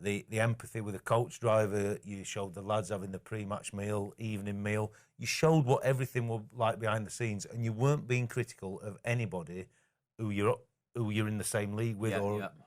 the empathy with the coach driver. You showed the lads having the pre-match meal, evening meal. You showed what everything was like behind the scenes, and you weren't being critical of anybody who you're in the same league with,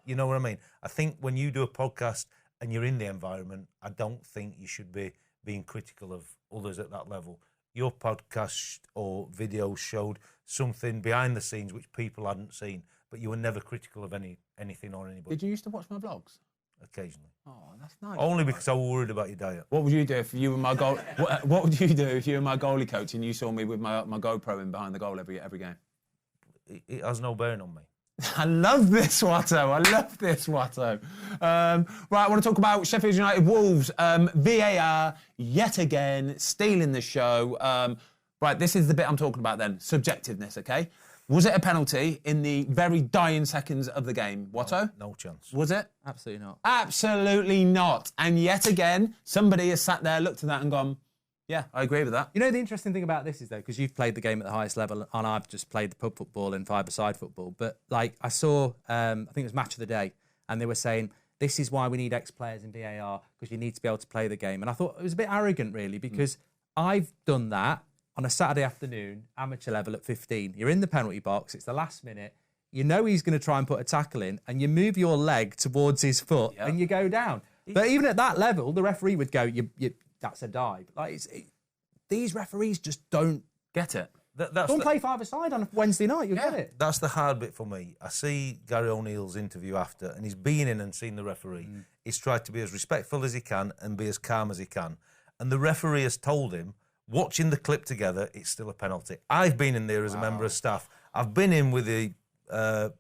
you know what I mean? I think when you do a podcast and you're in the environment, I don't think you should be being critical of others at that level. Your podcast or video showed something behind the scenes which people hadn't seen, but you were never critical of anything or anybody. Did you used to watch my vlogs? Occasionally. Oh, that's nice. Only because I was worried about your diet. What would you do if you were my goal? What would you do if you were my goalie coach and you saw me with my GoPro in behind the goal every game? It has no bearing on me. I love this, Watto. Right, I want to talk about Sheffield United Wolves. VAR, yet again, stealing the show. Right, this is the bit I'm talking about then. Subjectiveness, okay? Was it a penalty in the very dying seconds of the game, Watto? No chance. Was it? Absolutely not. Absolutely not. And yet again, somebody has sat there, looked at that and gone, yeah, I agree with that. You know, the interesting thing about this is, though, because you've played the game at the highest level and I've just played the pub football and five-a-side football, but, like, I saw, I think it was Match of the Day, and they were saying, this is why we need ex-players in VAR, because you need to be able to play the game. And I thought it was a bit arrogant, really, because I've done that on a Saturday afternoon, amateur level at 15. You're in the penalty box, it's the last minute, you know he's going to try and put a tackle in, and you move your leg towards his foot, and you go down. But even at that level, the referee would go, that's a dive. Like these referees just don't get it. Don't play five-a-side on a Wednesday night. You'll get it. That's the hard bit for me. I see Gary O'Neill's interview after, and he's been in and seen the referee. He's tried to be as respectful as he can and be as calm as he can. And the referee has told him, watching the clip together, it's still a penalty. I've been in there as a member of staff. I've been in with the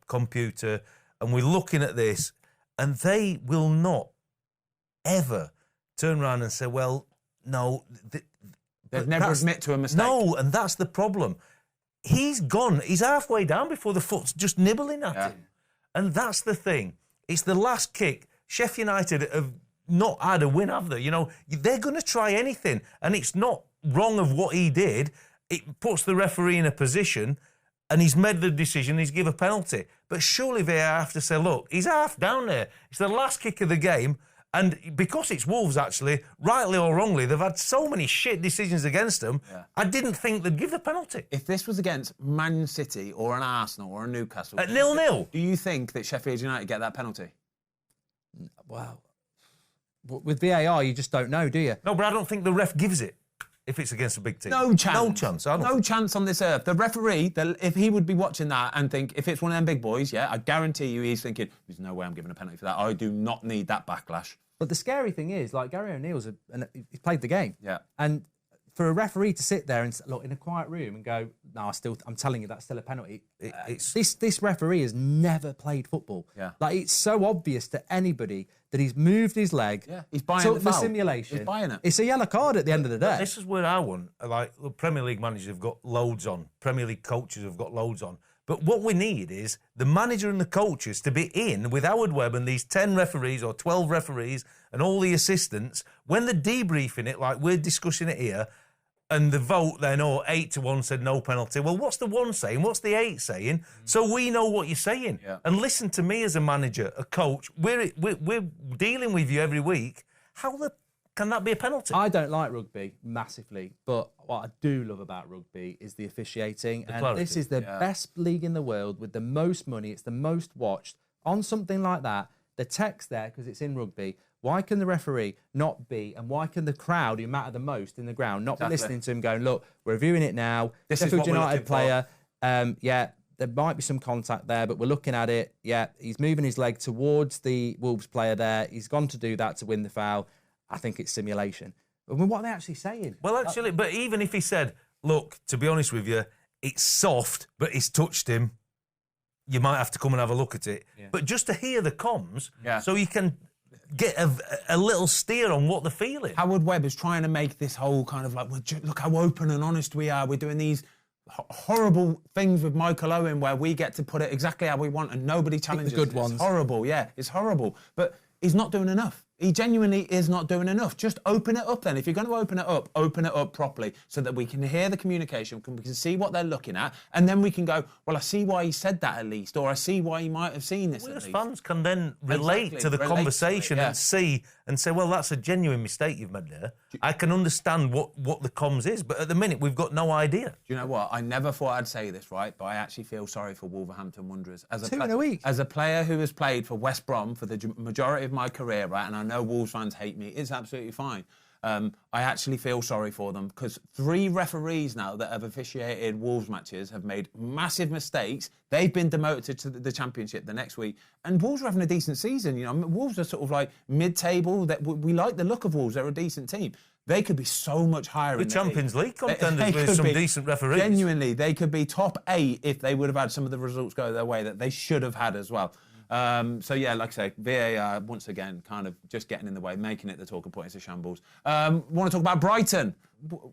computer, and we're looking at this, and they will not ever turn around and say, well, no. They've never admit to a mistake. No, and that's the problem. He's gone. He's halfway down before the foot's just nibbling at him. And that's the thing. It's the last kick. Sheffield United have not had a win, have they? You know, they're going to try anything. And it's not wrong of what he did. It puts the referee in a position, and he's made the decision, he's given a penalty. But surely they have to say, look, he's half down there. It's the last kick of the game. And because it's Wolves, actually, rightly or wrongly, they've had so many shit decisions against them, I didn't think they'd give the penalty. If this was against Man City or an Arsenal or a Newcastle... At 0-0. Do you think that Sheffield United get that penalty? Wow. With VAR, you just don't know, do you? No, but I don't think the ref gives it if it's against a big team. No chance. No chance. No chance on this earth. The referee, if he would be watching that and think, if it's one of them big boys, I guarantee you he's thinking, there's no way I'm giving a penalty for that. I do not need that backlash. But the scary thing is, like, Gary O'Neill's he's played the game. Yeah. And for a referee to sit there and look in a quiet room and go, no, I'm telling you, that's still a penalty. This referee has never played football. Yeah. Like, it's so obvious to anybody that he's moved his leg. Yeah, he's buying took the foul. simulation. He's buying it. It's a yellow card at the end of the day. This is where I want, like, the Premier League managers have got loads on. Premier League coaches have got loads on. But what we need is the manager and the coaches to be in with Howard Webb and these 10 referees or 12 referees and all the assistants when they're debriefing it, like we're discussing it here, and the vote then, 8-1 said no penalty. Well, what's the 1 saying? What's the 8 saying? So we know what you're saying. Yeah. And listen to me as a manager, a coach. We're dealing with you every week. Can that be a penalty? I don't like rugby massively, but what I do love about rugby is the officiating. And clarity. this is the best league in the world with the most money. It's the most watched. On something like that, the text there, because it's in rugby, why can the referee not be, and why can the crowd who matter the most in the ground not be listening to him going, look, we're reviewing it now. This is Sheffield what we're United looking player, there might be some contact there, but we're looking at it. Yeah, he's moving his leg towards the Wolves player there. He's gone to do that to win the foul. I think it's simulation. I mean, what are they actually saying? Well, actually, but even if he said, look, to be honest with you, it's soft, but he's touched him, you might have to come and have a look at it. Yeah. But just to hear the comms, so you can get a little steer on what they're feeling. Howard Webb is trying to make this whole kind of like, look how open and honest we are. We're doing these horrible things with Michael Owen where we get to put it exactly how we want and nobody challenges the good it. ones. It's horrible, it's horrible. But he's not doing enough. He genuinely is not doing enough. Just open it up then. If you're going to open it up properly so that we can hear the communication, we can see what they're looking at, and then we can go, well, I see why he said that at least, or I see why he might have seen this We at as least. fans can then relate to the conversation and see and say, well, that's a genuine mistake you've made there. I can understand what the comms is, but at the minute, we've got no idea. Do you know what? I never thought I'd say this, right? But I actually feel sorry for Wolverhampton Wanderers. Two in a week. As a player who has played for West Brom for the majority of my career, right? And I know Wolves fans hate me. It's absolutely fine. I actually feel sorry for them because 3 referees now that have officiated Wolves matches have made massive mistakes. They've been demoted to the Championship the next week. And Wolves are having a decent season. You know, Wolves are sort of like mid-table. That we like the look of Wolves. They're a decent team. They could be so much higher in the Champions League contenders they with some be, decent referees. Genuinely, they could be top 8 if they would have had some of the results go their way that they should have had as well. So, yeah, like I say, VAR, once again, kind of just getting in the way, making it the talking point. It's a shambles. Want to talk about Brighton?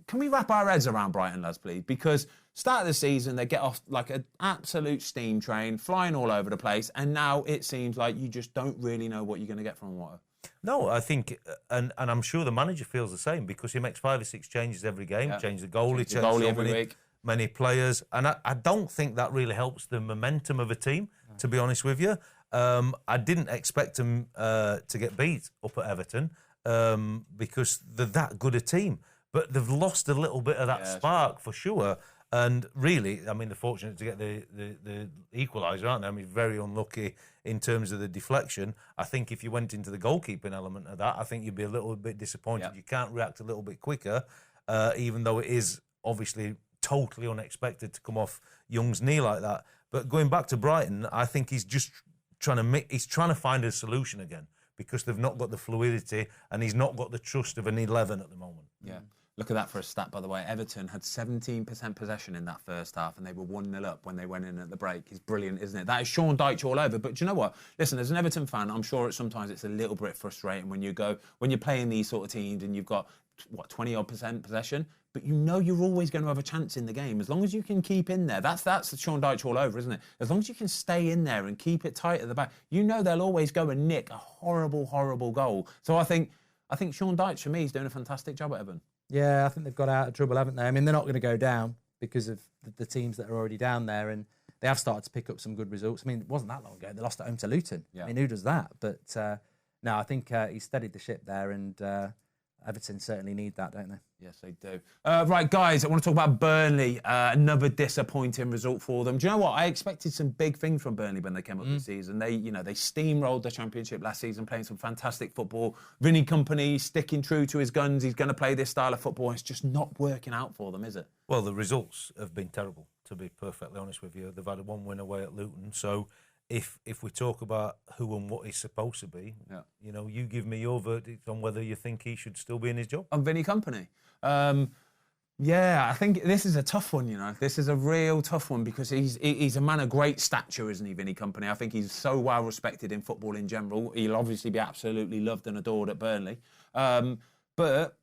Can we wrap our heads around Brighton, lads, please? Because start of the season, they get off like an absolute steam train, flying all over the place, and now it seems like you just don't really know what you're going to get from Water. No, I think, and I'm sure the manager feels the same because he makes 5 or 6 changes every game, change the goalie, change every week. Many players, and I don't think that really helps the momentum of a team, to be honest with you. I didn't expect them to get beat up at Everton because they're that good a team. But they've lost a little bit of that spark for sure. And really, I mean, they're fortunate to get the equaliser, aren't they? I mean, very unlucky in terms of the deflection. I think if you went into the goalkeeping element of that, I think you'd be a little bit disappointed. Yep. You can't react a little bit quicker, even though it is obviously totally unexpected to come off Young's knee like that. But going back to Brighton, I think he's just trying to find a solution again because they've not got the fluidity and he's not got the trust of an 11 at the moment. Yeah. Look at that for a stat, by the way. Everton had 17% possession in that first half and they were 1-0 up when they went in at the break. It's brilliant, isn't it? That is Sean Dyche all over. But do you know what? Listen, as an Everton fan, I'm sure sometimes it's a little bit frustrating when you're playing these sort of teams and you've got, 20-odd% possession, but you know you're always going to have a chance in the game. As long as you can keep in there, that's Sean Dyche all over, isn't it? As long as you can stay in there and keep it tight at the back, you know they'll always go and nick a horrible, horrible goal. So I think Sean Dyche, for me, is doing a fantastic job at Everton. Yeah, I think they've got out of trouble, haven't they? I mean, they're not going to go down because of the teams that are already down there, and they have started to pick up some good results. I mean, it wasn't that long ago. They lost at home to Luton. Yeah. I mean, who does that? But no, I think he's steadied the ship there, and Everton certainly need that, don't they? Yes, they do. Right, guys, I want to talk about Burnley. Another disappointing result for them. Do you know what? I expected some big things from Burnley when they came up this season. They steamrolled the Championship last season, playing some fantastic football. Vincent Kompany sticking true to his guns. He's going to play this style of football. It's just not working out for them, is it? Well, the results have been terrible, to be perfectly honest with you. They've had a 1 win away at Luton, so if we talk about who and what he's supposed to be, you give me your verdict on whether you think he should still be in his job. On Vincent Kompany. Yeah, I think this is a tough one, you know. This is a real tough one because he's a man of great stature, isn't he, Vinny Kompany? I think he's so well respected in football in general. He'll obviously be absolutely loved and adored at Burnley. But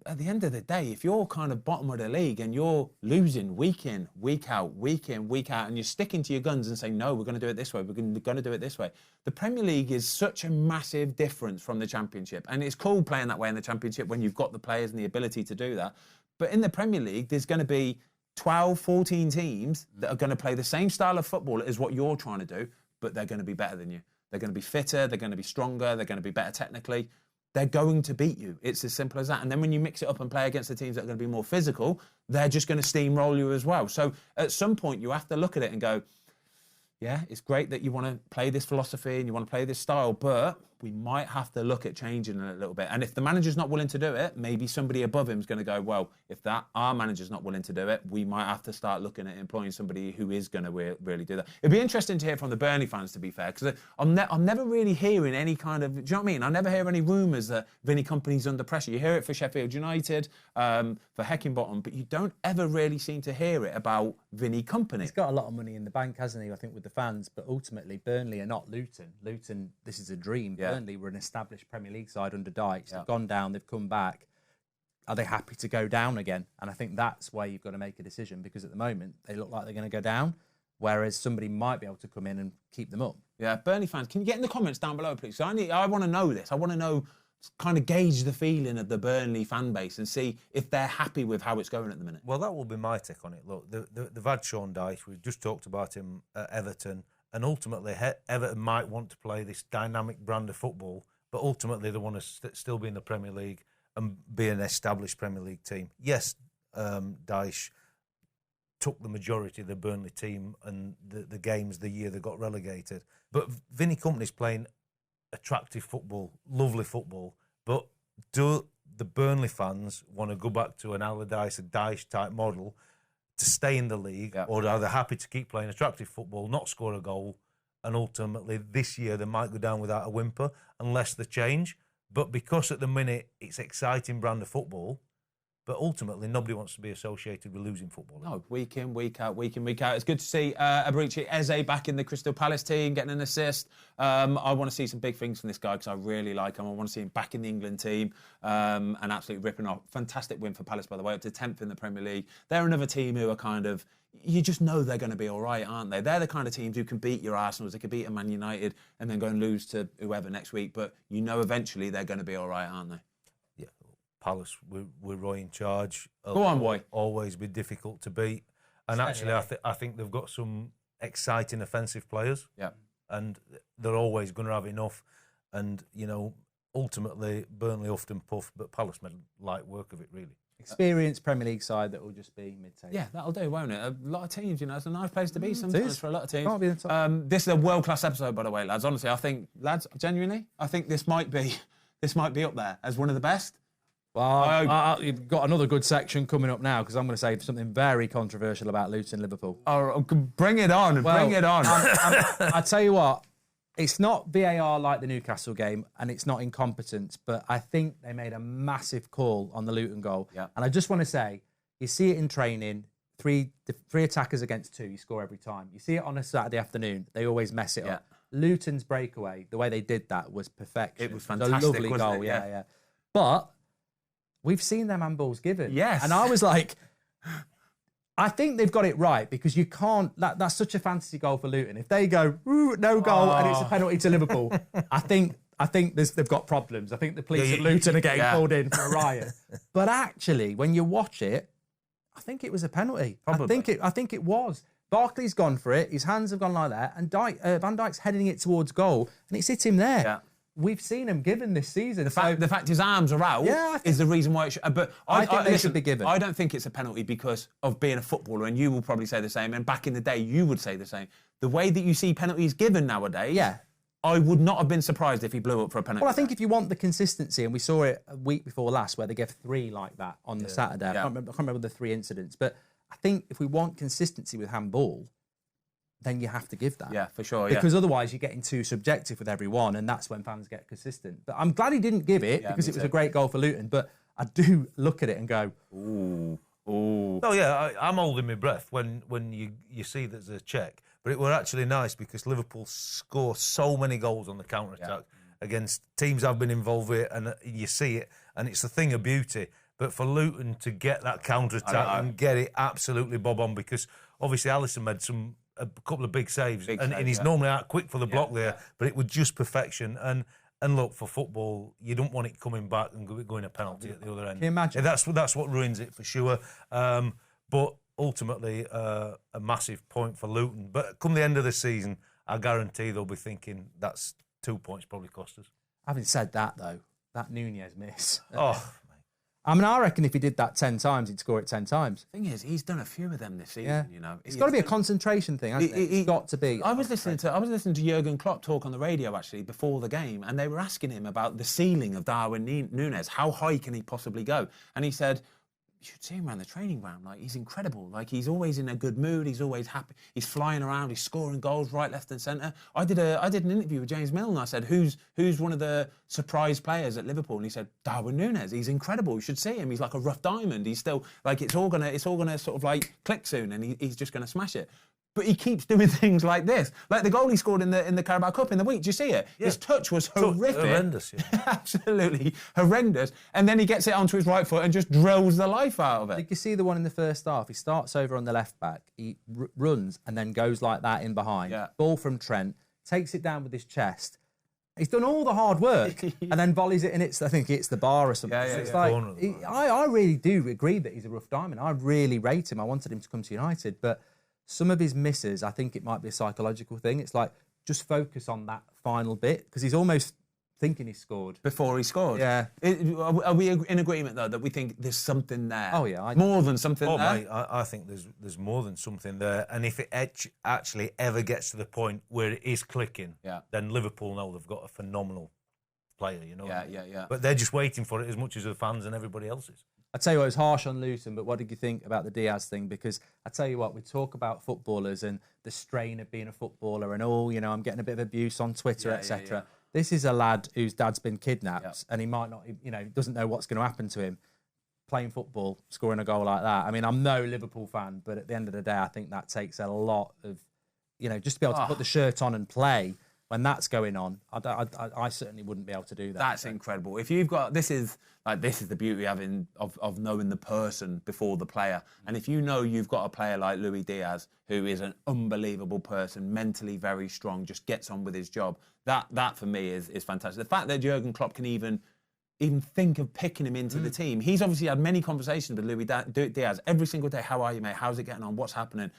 at the end of the day, if you're kind of bottom of the league and you're losing week in, week out, and you're sticking to your guns and saying, no, we're going to do it this way, we're going to do it this way. The Premier League is such a massive difference from the Championship. And it's cool playing that way in the Championship when you've got the players and the ability to do that. But in the Premier League, there's going to be 12, 14 teams that are going to play the same style of football as what you're trying to do, but they're going to be better than you. They're going to be fitter, they're going to be stronger, they're going to be better technically. They're going to beat you. It's as simple as that. And then when you mix it up and play against the teams that are going to be more physical, they're just going to steamroll you as well. So at some point, you have to look at it and go, yeah, it's great that you want to play this philosophy and you want to play this style, but we might have to look at changing it a little bit. And if the manager's not willing to do it, maybe somebody above him is going to go, well, if our manager's not willing to do it, we might have to start looking at employing somebody who is going to really do that. It'd be interesting to hear from the Burnley fans, to be fair, because I'm never really hearing any kind of, do you know what I mean? I never hear any rumours that Vinny Kompany's under pressure. You hear it for Sheffield United, for Heckingbottom, but you don't ever really seem to hear it about Vinny Kompany. He's got a lot of money in the bank, hasn't he, I think, with the fans, but ultimately Burnley are not Luton. Luton, this is a dream. Yeah. Burnley were an established Premier League side under Dyche. They've gone down, they've come back. Are they happy to go down again? And I think that's where you've got to make a decision, because at the moment they look like they're going to go down, whereas somebody might be able to come in and keep them up. Yeah, Burnley fans, can you get in the comments down below, please? So I want to know this. I want to know, kind of gauge the feeling of the Burnley fan base and see if they're happy with how it's going at the minute. Well, that will be my take on it. Look, they've had Sean Dyche. We've just talked about him at Everton. And ultimately, Everton might want to play this dynamic brand of football, but ultimately they want to still be in the Premier League and be an established Premier League team. Yes, Dyche took the majority of the Burnley team and the games the year they got relegated. But Vinny Kompany's playing attractive football, lovely football. But do the Burnley fans want to go back to an Allardyce, a Dyche type model to stay in the league, or are they happy to keep playing attractive football, not score a goal, and ultimately this year they might go down without a whimper unless they change? But because at the minute it's exciting brand of football, but ultimately nobody wants to be associated with losing football. No, week in, week out, week in, week out. It's good to see Abarici Eze back in the Crystal Palace team, getting an assist. I want to see some big things from this guy because I really like him. I want to see him back in the England team and absolutely ripping off. Fantastic win for Palace, by the way, up to 10th in the Premier League. They're another team who are kind of, you just know they're going to be all right, aren't they? They're the kind of teams who can beat your Arsenals, they can beat a Man United and then go and lose to whoever next week. But you know eventually they're going to be all right, aren't they? Palace, we're Roy in charge. Go on, boy. Always be difficult to beat. And actually, I think they've got some exciting offensive players. Yeah. And they're always going to have enough. And, you know, ultimately, Burnley huffed and puffed, but Palace made light work of it, really. Experienced Premier League side that will just be mid-table. Yeah, that'll do, won't it? A lot of teams, you know, it's a nice place to be sometimes for a lot of teams. Can't be the top. This is a world-class episode, by the way, lads. Honestly, I think, lads, genuinely, I think this might be up there as one of the best. Well, you've got another good section coming up now because I'm going to say something very controversial about Luton Liverpool. Oh, bring it on, bring it on. I tell you what, it's not VAR like the Newcastle game and it's not incompetence, but I think they made a massive call on the Luton goal. Yeah. And I just want to say, you see it in training, three attackers against two, you score every time. You see it on a Saturday afternoon, they always mess it up. Luton's breakaway, the way they did that was perfection. It was fantastic, a lovely wasn't goal, it? yeah. But we've seen them handballs given. Yes. And I was like, I think they've got it right because you can't, that's such a fantasy goal for Luton. If they go, no goal, and it's a penalty to Liverpool, I think they've got problems. I think the police at Luton are getting called in for a riot. But actually, when you watch it, I think it was a penalty. Probably. I think it was. Barkley's gone for it. His hands have gone like that. And Van Dijk's heading it towards goal. And it's hit him there. Yeah. We've seen him given this season. The fact his arms are out is the reason why it should. But I think they should be given. I don't think it's a penalty because of being a footballer, and you will probably say the same. And back in the day, you would say the same. The way that you see penalties given nowadays, I would not have been surprised if he blew up for a penalty. Well, I think if you want the consistency, and we saw it a week before last where they gave 3 like that on the Saturday. I can't remember the 3 incidents. But I think if we want consistency with handball, then you have to give that. Yeah, for sure. Because otherwise you're getting too subjective with everyone, and that's when fans get consistent. But I'm glad he didn't give it because it was a great goal for Luton. But I do look at it and go, ooh, Oh, No, yeah, I'm holding my breath when you see there's a check. But it were actually nice because Liverpool score so many goals on the counter-attack against teams I've been involved with, and you see it, and it's a thing of beauty. But for Luton to get that counter-attack and get it absolutely bob on, because obviously Alisson made a couple of big saves, and he's normally out quick for the block there, but it was just perfection. And look, for football, you don't want it coming back and going a penalty at the other end. Can you imagine? That's what ruins it for sure. But ultimately, a massive point for Luton. But come the end of the season, I guarantee they'll be thinking that's 2 points probably cost us. Having said that, though, that Nunez miss. Oh, I mean, I reckon if he did that 10 times, he'd score it 10 times. thing is, he's done a few of them this season. You know, It's got to be a concentration thing, hasn't it? It's got to be. I was listening to Jurgen Klopp talk on the radio actually before the game, and they were asking him about the ceiling of Darwin Nunez. How high can he possibly go? And he said, you should see him around the training ground. Like, he's incredible. Like, he's always in a good mood. He's always happy. He's flying around. He's scoring goals right, left, and centre. I did an interview with James Milne. I said, who's one of the surprise players at Liverpool? And he said, Darwin Nunez. He's incredible. You should see him. He's like a rough diamond. He's still like it's all gonna sort of like click soon, and he's just gonna smash it. But he keeps doing things like this, like the goal he scored in the Carabao Cup in the week. Do you see it? Yeah. His touch was horrific, horrendous, absolutely horrendous. And then he gets it onto his right foot and just drills the life out of it. Did you see the one in the first half? He starts over on the left back, he runs and then goes like that in behind. Yeah. Ball from Trent, takes it down with his chest. He's done all the hard work and then volleys it, and I think it's the bar or something. It's like I really do agree that he's a rough diamond. I really rate him. I wanted him to come to United, but some of his misses, I think it might be a psychological thing. It's like, just focus on that final bit, because he's almost thinking he scored. Before he scored? Yeah. Are we in agreement, though, that we think there's something there? Oh, yeah. More than something there? Mate, I think there's more than something there. And if it actually ever gets to the point where it is clicking, then Liverpool know they've got a phenomenal player, you know? Yeah. But they're just waiting for it as much as the fans and everybody else is. I tell you what, it was harsh on Luton, but what did you think about the Diaz thing? Because I tell you what, we talk about footballers and the strain of being a footballer and I'm getting a bit of abuse on Twitter, etc. Yeah. This is a lad whose dad's been kidnapped and he might not, doesn't know what's going to happen to him. Playing football, scoring a goal like that. I mean, I'm no Liverpool fan, but at the end of the day, I think that takes a lot of, just to be able to put the shirt on and play when that's going on. I certainly wouldn't be able to do that. That's incredible. If you've got this is the beauty of knowing the person before the player. And if you know you've got a player like Luis Diaz, who is an unbelievable person, mentally very strong, just gets on with his job. That for me is fantastic. The fact that Jurgen Klopp can even think of picking him into the team. He's obviously had many conversations with Luis Diaz every single day. How are you, mate? How's it getting on? What's happening?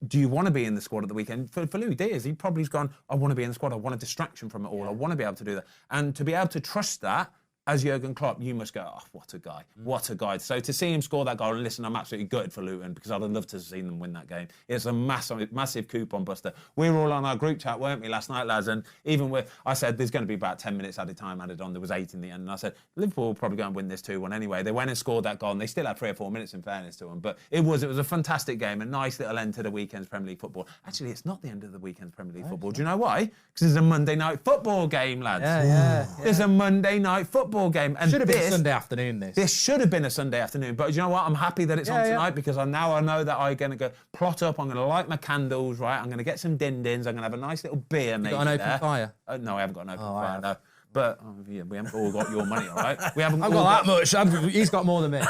Do you want to be in the squad at the weekend? For Luis Diaz, he probably's gone, I want to be in the squad. I want a distraction from it all. I want to be able to do that. And to be able to trust that, as Jurgen Klopp, you must go, oh, what a guy. What a guy. So to see him score that goal, and listen, I'm absolutely gutted for Luton because I'd have loved to have seen them win that game. It's a massive coupon buster. We were all on our group chat, weren't we, last night, lads? And even I said there's going to be about 10 minutes at a time added on. There was 8 in the end. And I said, Liverpool will probably go and win this 2-1 anyway. They went and scored that goal, and they still had 3 or 4 minutes in fairness to them. But it was a fantastic game, a nice little end to the weekend's Premier League football. Actually, it's not the end of the weekend's Premier League football. Do you know why? Because it's a Monday night football game, lads. Yeah. It's a Monday night football game. And should have been Sunday afternoon, this should have been a Sunday afternoon, but you know what? I'm happy that it's on tonight because I know that I'm going to go plot up. I'm going to light my candles, right? I'm going to get some din-dins. I'm going to have a nice little beer, maybe. You got an open fire? No, I haven't got an open fire, no. But we haven't all got your money, all right? We haven't. I've got that much. He's got more than me.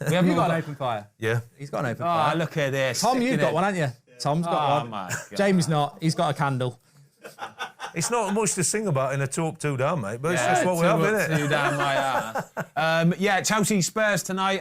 We haven't got an open fire. Yeah. He's got an open fire. Oh, look at this. Tom, you've got one, haven't you? Tom's got one. James not. He's got a candle. It's not much to sing about in a 2 up, 2 down, mate, but it's just what we have, isn't it? 2 down my ass. Chelsea Spurs tonight.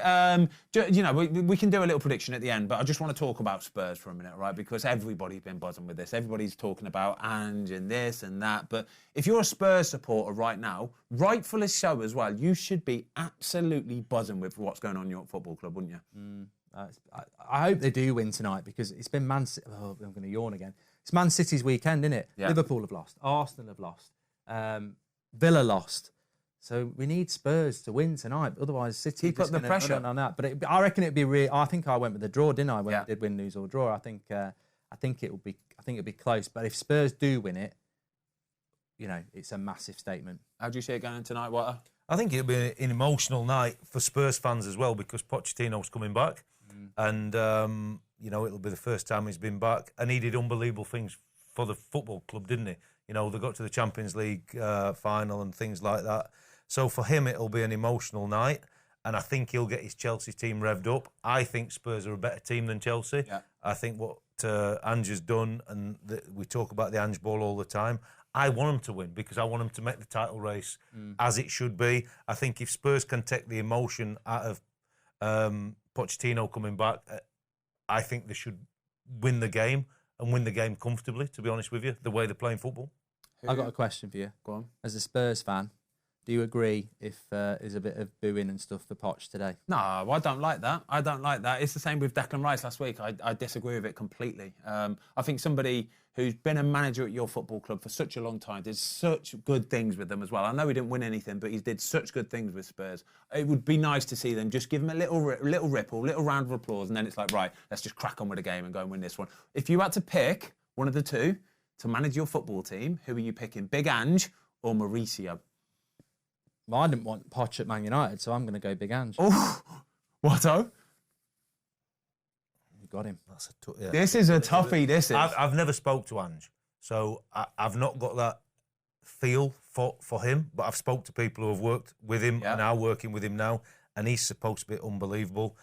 We can do a little prediction at the end, but I just want to talk about Spurs for a minute, right? Because everybody's been buzzing with this. Everybody's talking about Ange and this and that. But if you're a Spurs supporter right now, rightfully so as well, you should be absolutely buzzing with what's going on in your football club, wouldn't you? I hope they do win tonight because it's been Man City. Oh, I'm going to yawn again. It's Man City's weekend, isn't it? Yeah. Liverpool have lost. Arsenal have lost. Villa lost. So we need Spurs to win tonight. Otherwise, City put the pressure on that. But I reckon it'd be real. I think I went with the draw, didn't I? When we did win, lose or draw. I think it'll be close. But if Spurs do win it, it's a massive statement. How do you see it going tonight, Water? I think it'll be an emotional night for Spurs fans as well because Pochettino's coming back. And, it'll be the first time he's been back. And he did unbelievable things for the football club, didn't he? They got to the Champions League final and things like that. So for him, it'll be an emotional night. And I think he'll get his Chelsea team revved up. I think Spurs are a better team than Chelsea. Yeah. I think what Ange has done, and we talk about the Ange ball all the time, I want him to win because I want him to make the title race as it should be. I think if Spurs can take the emotion out of Pochettino coming back, I think they should win the game and win the game comfortably, to be honest with you, the way they're playing football. I've got a question for you. Go on. As a Spurs fan, do you agree if there's a bit of booing and stuff for Poch today? No, I don't like that. I don't like that. It's the same with Declan Rice last week. I disagree with it completely. I think somebody who's been a manager at your football club for such a long time did such good things with them as well. I know he didn't win anything, but he did such good things with Spurs. It would be nice to see them just give him a little ripple, little round of applause, and then it's like, right, let's just crack on with the game and go and win this one. If you had to pick one of the two to manage your football team, who are you picking, Big Ange or Mauricio? Well, I didn't want Poch at Man United, so I'm going to go Big Ange. Oh, what-o? You got him. This is a toughie, this is. I've never spoke to Ange, so I've not got that feel for him, but I've spoke to people who have worked with him and are working with him now, and he's supposed to be unbelievable.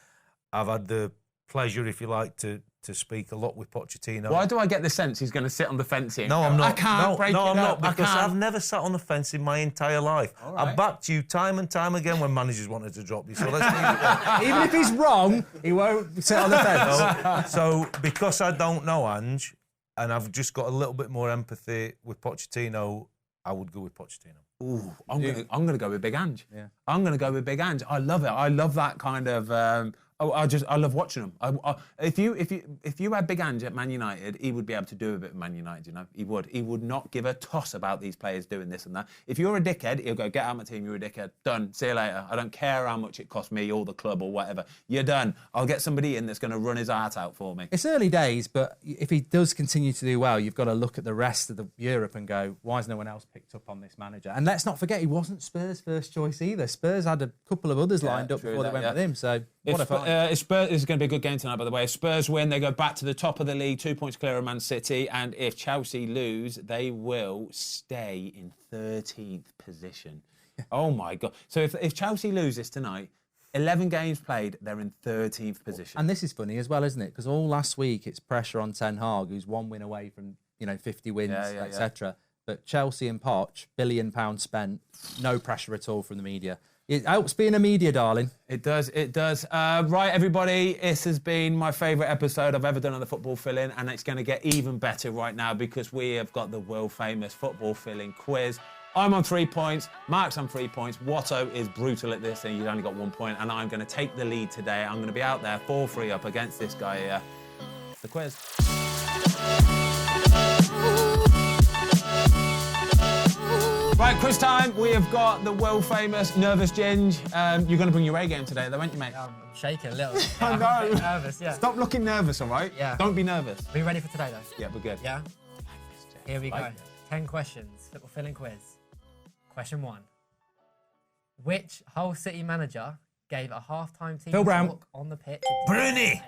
I've had the pleasure, if you like, to speak a lot with Pochettino. Why do I get the sense he's going to sit on the fence here? No, I'm not. I can't break it I'm up. not, because I've never sat on the fence in my entire life. Right. I backed you time and time again when managers wanted to drop you, so let's leave it there. Even if he's wrong, he won't sit on the fence. So because I don't know Ange, and I've just got a little bit more empathy with Pochettino, I would go with Pochettino. Ooh, I'm going to go with Big Ange. Yeah. I'm going to go with Big Ange. I love it. I love that kind of... I love watching him. If you had Big Ange at Man United, he would be able to do a bit of Man United. He would. He would not give a toss about these players doing this and that. If you're a dickhead, he'll go, get out of my team. You're a dickhead. Done. See you later. I don't care how much it costs me or the club or whatever. You're done. I'll get somebody in that's going to run his heart out for me. It's early days, but if he does continue to do well, you've got to look at the rest of Europe and go, why has no one else picked up on this manager? And let's not forget, he wasn't Spurs' first choice either. Spurs had a couple of others lined up before they went with him. So what a find. Spurs, this is going to be a good game tonight, by the way. If Spurs win, they go back to the top of the league, 2 points clear of Man City. And if Chelsea lose, they will stay in 13th position. Oh, my God. So if Chelsea lose this tonight, 11 games played, they're in 13th position. And this is funny as well, isn't it? Because all last week, it's pressure on Ten Hag, who's one win away from 50 wins, etc. But Chelsea and Poch, £1 billion spent, no pressure at all from the media. It helps being a media darling. It does, it does. Right, everybody, this has been my favourite episode I've ever done on the Football Fill-In, and it's going to get even better right now because we have got the world-famous Football Fill-In quiz. I'm on 3 points, Mark's on 3 points, Watto is brutal at this and he's only got 1 point, and I'm going to take the lead today. I'm going to be out there 4-3 up against this guy here. The quiz. Right, quiz time. We have got the world-famous Nervous Ginge. You're going to bring your A game today, though, aren't you, mate? I'm shaking a little bit. I know. I'm a bit nervous, yeah. Stop looking nervous, all right? Yeah. Don't be nervous. Are you ready for today, though? Yeah, we're good. Yeah? Here we go. Like 10 questions. Football filling quiz. Question 1. Which Hull City manager gave a half-time team Phil Brown. talk on the pitch? Bruni.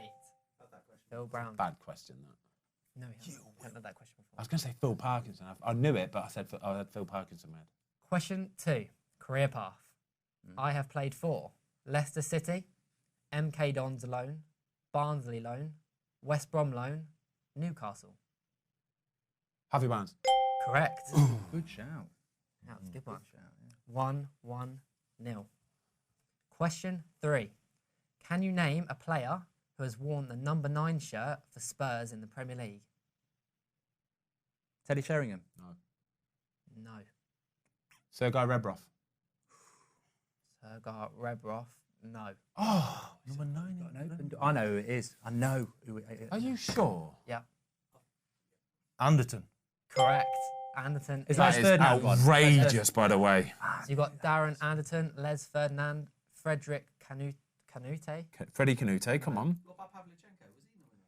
Phil Brown. Bad question, that. No, he hasn't. I haven't had that question before. I was going to say Phil Parkinson. I knew it, but I had Phil Parkinson, man. Question 2. Career path. I have played for Leicester City, MK Dons loan, Barnsley loan, West Brom loan, Newcastle. Harvey Barnes. Correct. Good shout. That was a good one. 1-1-0. Question 3. Can you name a player who has worn the number 9 shirt for Spurs in the Premier League? Teddy Sheringham. No. Sergei Rebrov. Sergei Rebrov. No. Oh, Number 9. I know who it is. I know who it is. are you sure? Yeah. Anderton. Correct. Anderton. Is That that is his third name? outrageous, by the way. So you've got Darren Anderton, Les Ferdinand, Frederick Canute. Freddie Canute, come on.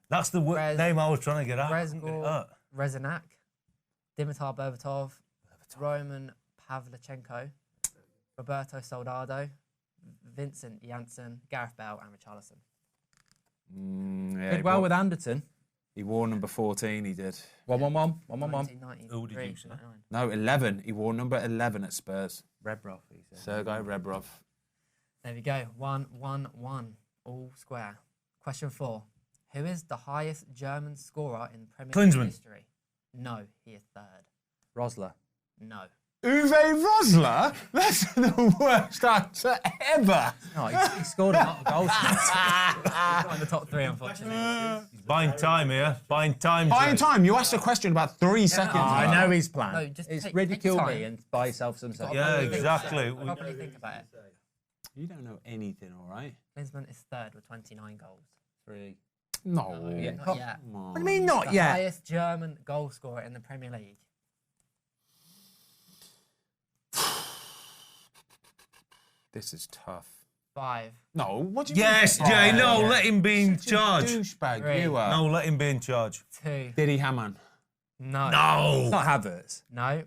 That's the name I was trying to get out. Rezgor Rezanak, Dimitar Berbatov, Roman Pavlichenko, Roberto Soldado, Vincent Janssen, Gareth Bale and Richarlison. Yeah, Did well with Anderton. He wore number 14, he did. 1-1-1. 1-1-1. 1993, Who did you say? 99. No, 11. He wore number 11 at Spurs. Rebrov, he said. Sergei Rebrov. There we go. 1-1-1. All square. Question 4. Who is the highest German scorer in Premier League Klinsmann. history? No, he is third. Rosler. No. Uwe Rosler? That's the worst answer ever. No, he scored a lot of goals. Not in the top 3, unfortunately. He's buying time here. Buying time. Buying Jay. time. You asked a question about 3 seconds ago. I know his plan. No, just it's take ridicule your me time. and buy yourself some stuff. Yeah, Properly think exactly. about it. Properly think about it. You don't know anything, all right? Klinsmann is third with 29 goals. 3. No. Yeah. Not yet. Come on. What do you mean not The yet? highest German goal scorer in the Premier League. This is tough. 5. No, what do you Yes, mean? Jay. No, yeah. let him be in charge. Douchebag, 3. you are. No, let him be in charge. 2. Diddy Hamann. No. It's No. not Havertz. No.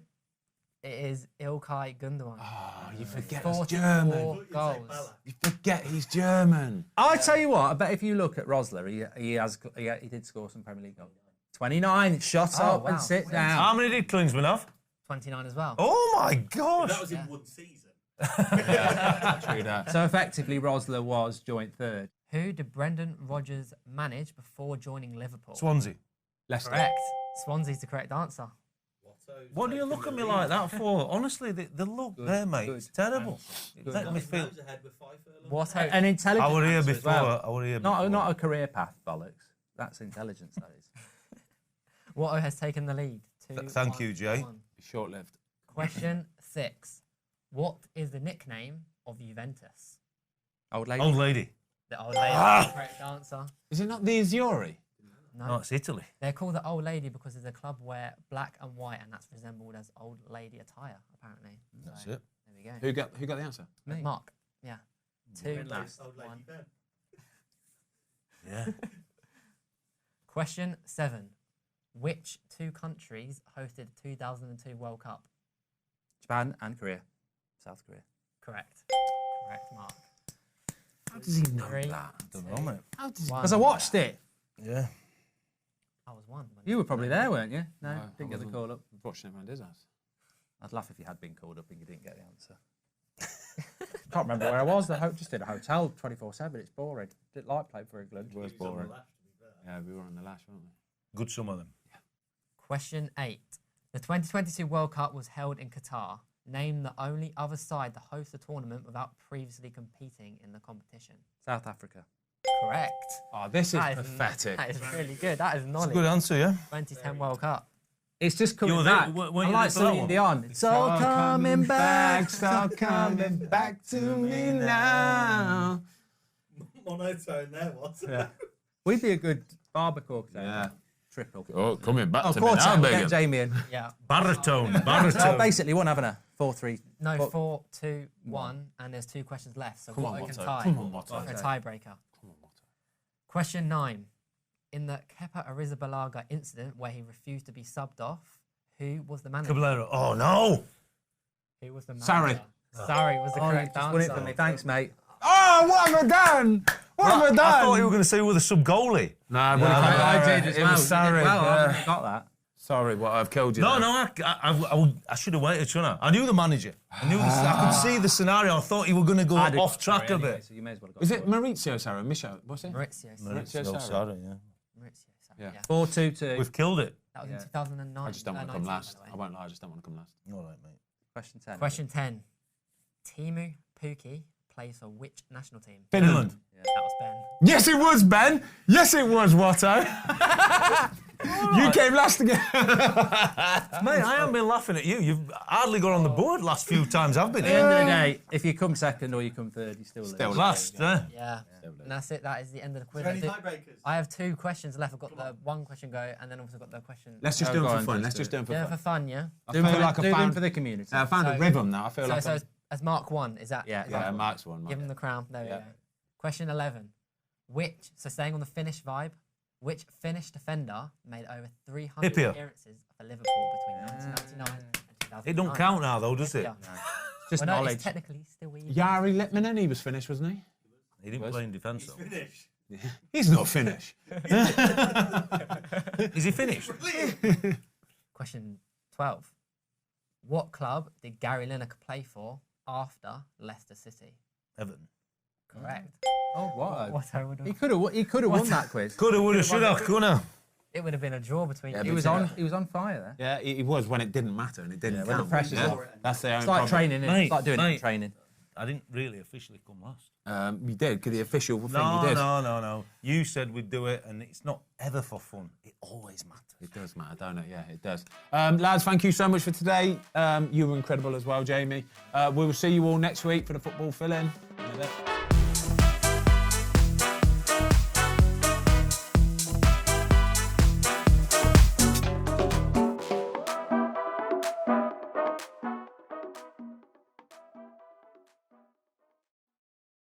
It is Ilkay Gundogan. Oh, you forget he's 44 German. goals. You forget he's German. I tell you what, I bet if you look at Rosler, he did score some Premier League goals. 29. Shut Oh, up and wow. sit How down. many did Klinsmann have? 29 as well. Oh my gosh. That was in one season. True that. So effectively, Rosler was joint third. Who did Brendan Rodgers manage before joining Liverpool? Swansea. Leicester. Correct. Swansea's the correct answer. What do you look at me like that for? Honestly, the look there, mate, it's terrible. It makes me feel. ahead with 5 furlongs. What An intelligent I were here answer as before. well. I were here Not before. a career path, bollocks. That's intelligence, that is. Watto has taken the lead. Thank you, Jay. 1. Short-lived. Question 6. What is the nickname of Juventus? Old lady. Old lady. The old lady. is the correct answer. Is it not the Azzurri? No. No, it's Italy. They're called the old lady because there's a club wear black and white, and that's resembled as old lady attire, apparently. That's So, it. There we go. Who got the answer? Mark. Yeah. 2 Last old lady 1. Ben. Yeah. Question 7. Which 2 countries hosted the 2002 World Cup? Japan and Korea. South Korea. Correct. Correct, Mark. How does he know 3, that? Don't know, mate. How does he? 1. Because I watched it. Yeah. I was 1. You were probably there, weren't you? No, I didn't get the wasn't. call up. Watching it around his house. I'd laugh if you had been called up and you didn't get the answer. Can't remember where I was. Just in a hotel 24/7. It's boring. Didn't like playing for England. It was boring. Yeah, we were on the lash, weren't we? Good some of them. Question 8. The 2022 World Cup was held in Qatar. Name the only other side to host the tournament without previously competing in the competition. South Africa. Correct. Oh, this is That pathetic. That is really good. That is knowledge. Good answer, yeah. 2010 World Cup. It's just You coming were there- back. weren't I you like there for that Celine one? Dion. It's all coming back. Stop coming back to me now. Monotone there, was Yeah. We'd be a good barbacoa. Yeah. Triple. Oh, coming back Oh, to me quartet. now, We'll get big. Jamie in. Yeah. Baritone. So Baritone. basically, one having a 4-3. No, What- 4, 2, 1, and there's 2 questions left. So Come on, Watto can Watto. tie Come on, Watto. for a tiebreaker. Question 9. In the Kepa Arrizabalaga incident where he refused to be subbed off, who was the manager? Caballero. Oh no. Who was the manager? Sarri. Sarri was the Oh, you correct just won it answer. for me. Thanks, mate. Oh, what have I done? What have I done? I thought you were going to say with a sub goalie. Nah, No, I did as It well. was You did Sarri. well, I yeah. haven't got that. Sorry, what I've killed you. No, there. no, I should have waited, shouldn't I? I knew the manager. I could see the scenario. I thought you were going to go I did off track Sarri a anyway, bit. so you may as well have got Is it. it Mauricio Sarri? Michel? What's it? Maurizio. Mauricio No, Sarri. sorry, yeah. Maurizio Sarri. Yeah. Yeah. 4-2-2. We've killed it. That was in 2009. I just don't want to come 19, by last. the way. I won't lie, I just don't want to come last. All right, mate. Question 10. Question 10. Timu Pukki plays for which national team? Finland. That was Ben. Yes, it was, Ben. Yes, it was, Watto. You came last again. Mate, I haven't been laughing at you. You've hardly got on the board last few times I've been At the end here. of the day, if you come second or you come third, you still lose. Still Last, Yeah. And that's it. That is the end of the quiz. Any That's it. tiebreakers? I have 2 questions left. I've got the 1 question go, and then also got the question. Let's just Oh, do go them for on, fun. just Let's do just it. do them for Yeah, fun. for fun, yeah. I Do them feel for, like do I them found, for the community. I found a So- rhythm now. I feel like So as Mark 1, is that? Yeah. is yeah, that- Mark's one. Give him the crown. There we Yeah. go. Question 11. So staying on the Finnish vibe, which Finnish defender made over 300 Hippier. appearances for Liverpool between 1999 and 2009? It don't count now, though, does it? Yeah. Just Well, no, knowledge. it's technically still easy. Jari Litmanen, he was finished, wasn't he? He didn't play in defence, though. Finish. He's not finished. Is he finished? Question 12. What club did Gary Lineker play for after Leicester City? Everton. Correct. Oh, what? Watto would have. He could have won that quiz. Coulda, woulda, shoulda, coulda. It would have been a draw between. Yeah, you. He was on fire there. Yeah, he was when it didn't matter and it didn't Yeah, when the count. pressure's on. That's the only It's like problem. training, innit? Mate, It's like doing it in mate. training. I didn't really officially come last. You did, because the official thing No, you did. no. You said we'd do it, and it's not ever for fun. It always matters. It does matter, don't it? Yeah, it does. Lads, thank you so much for today. You were incredible as well, Jamie. We will see you all next week for the football fill-in.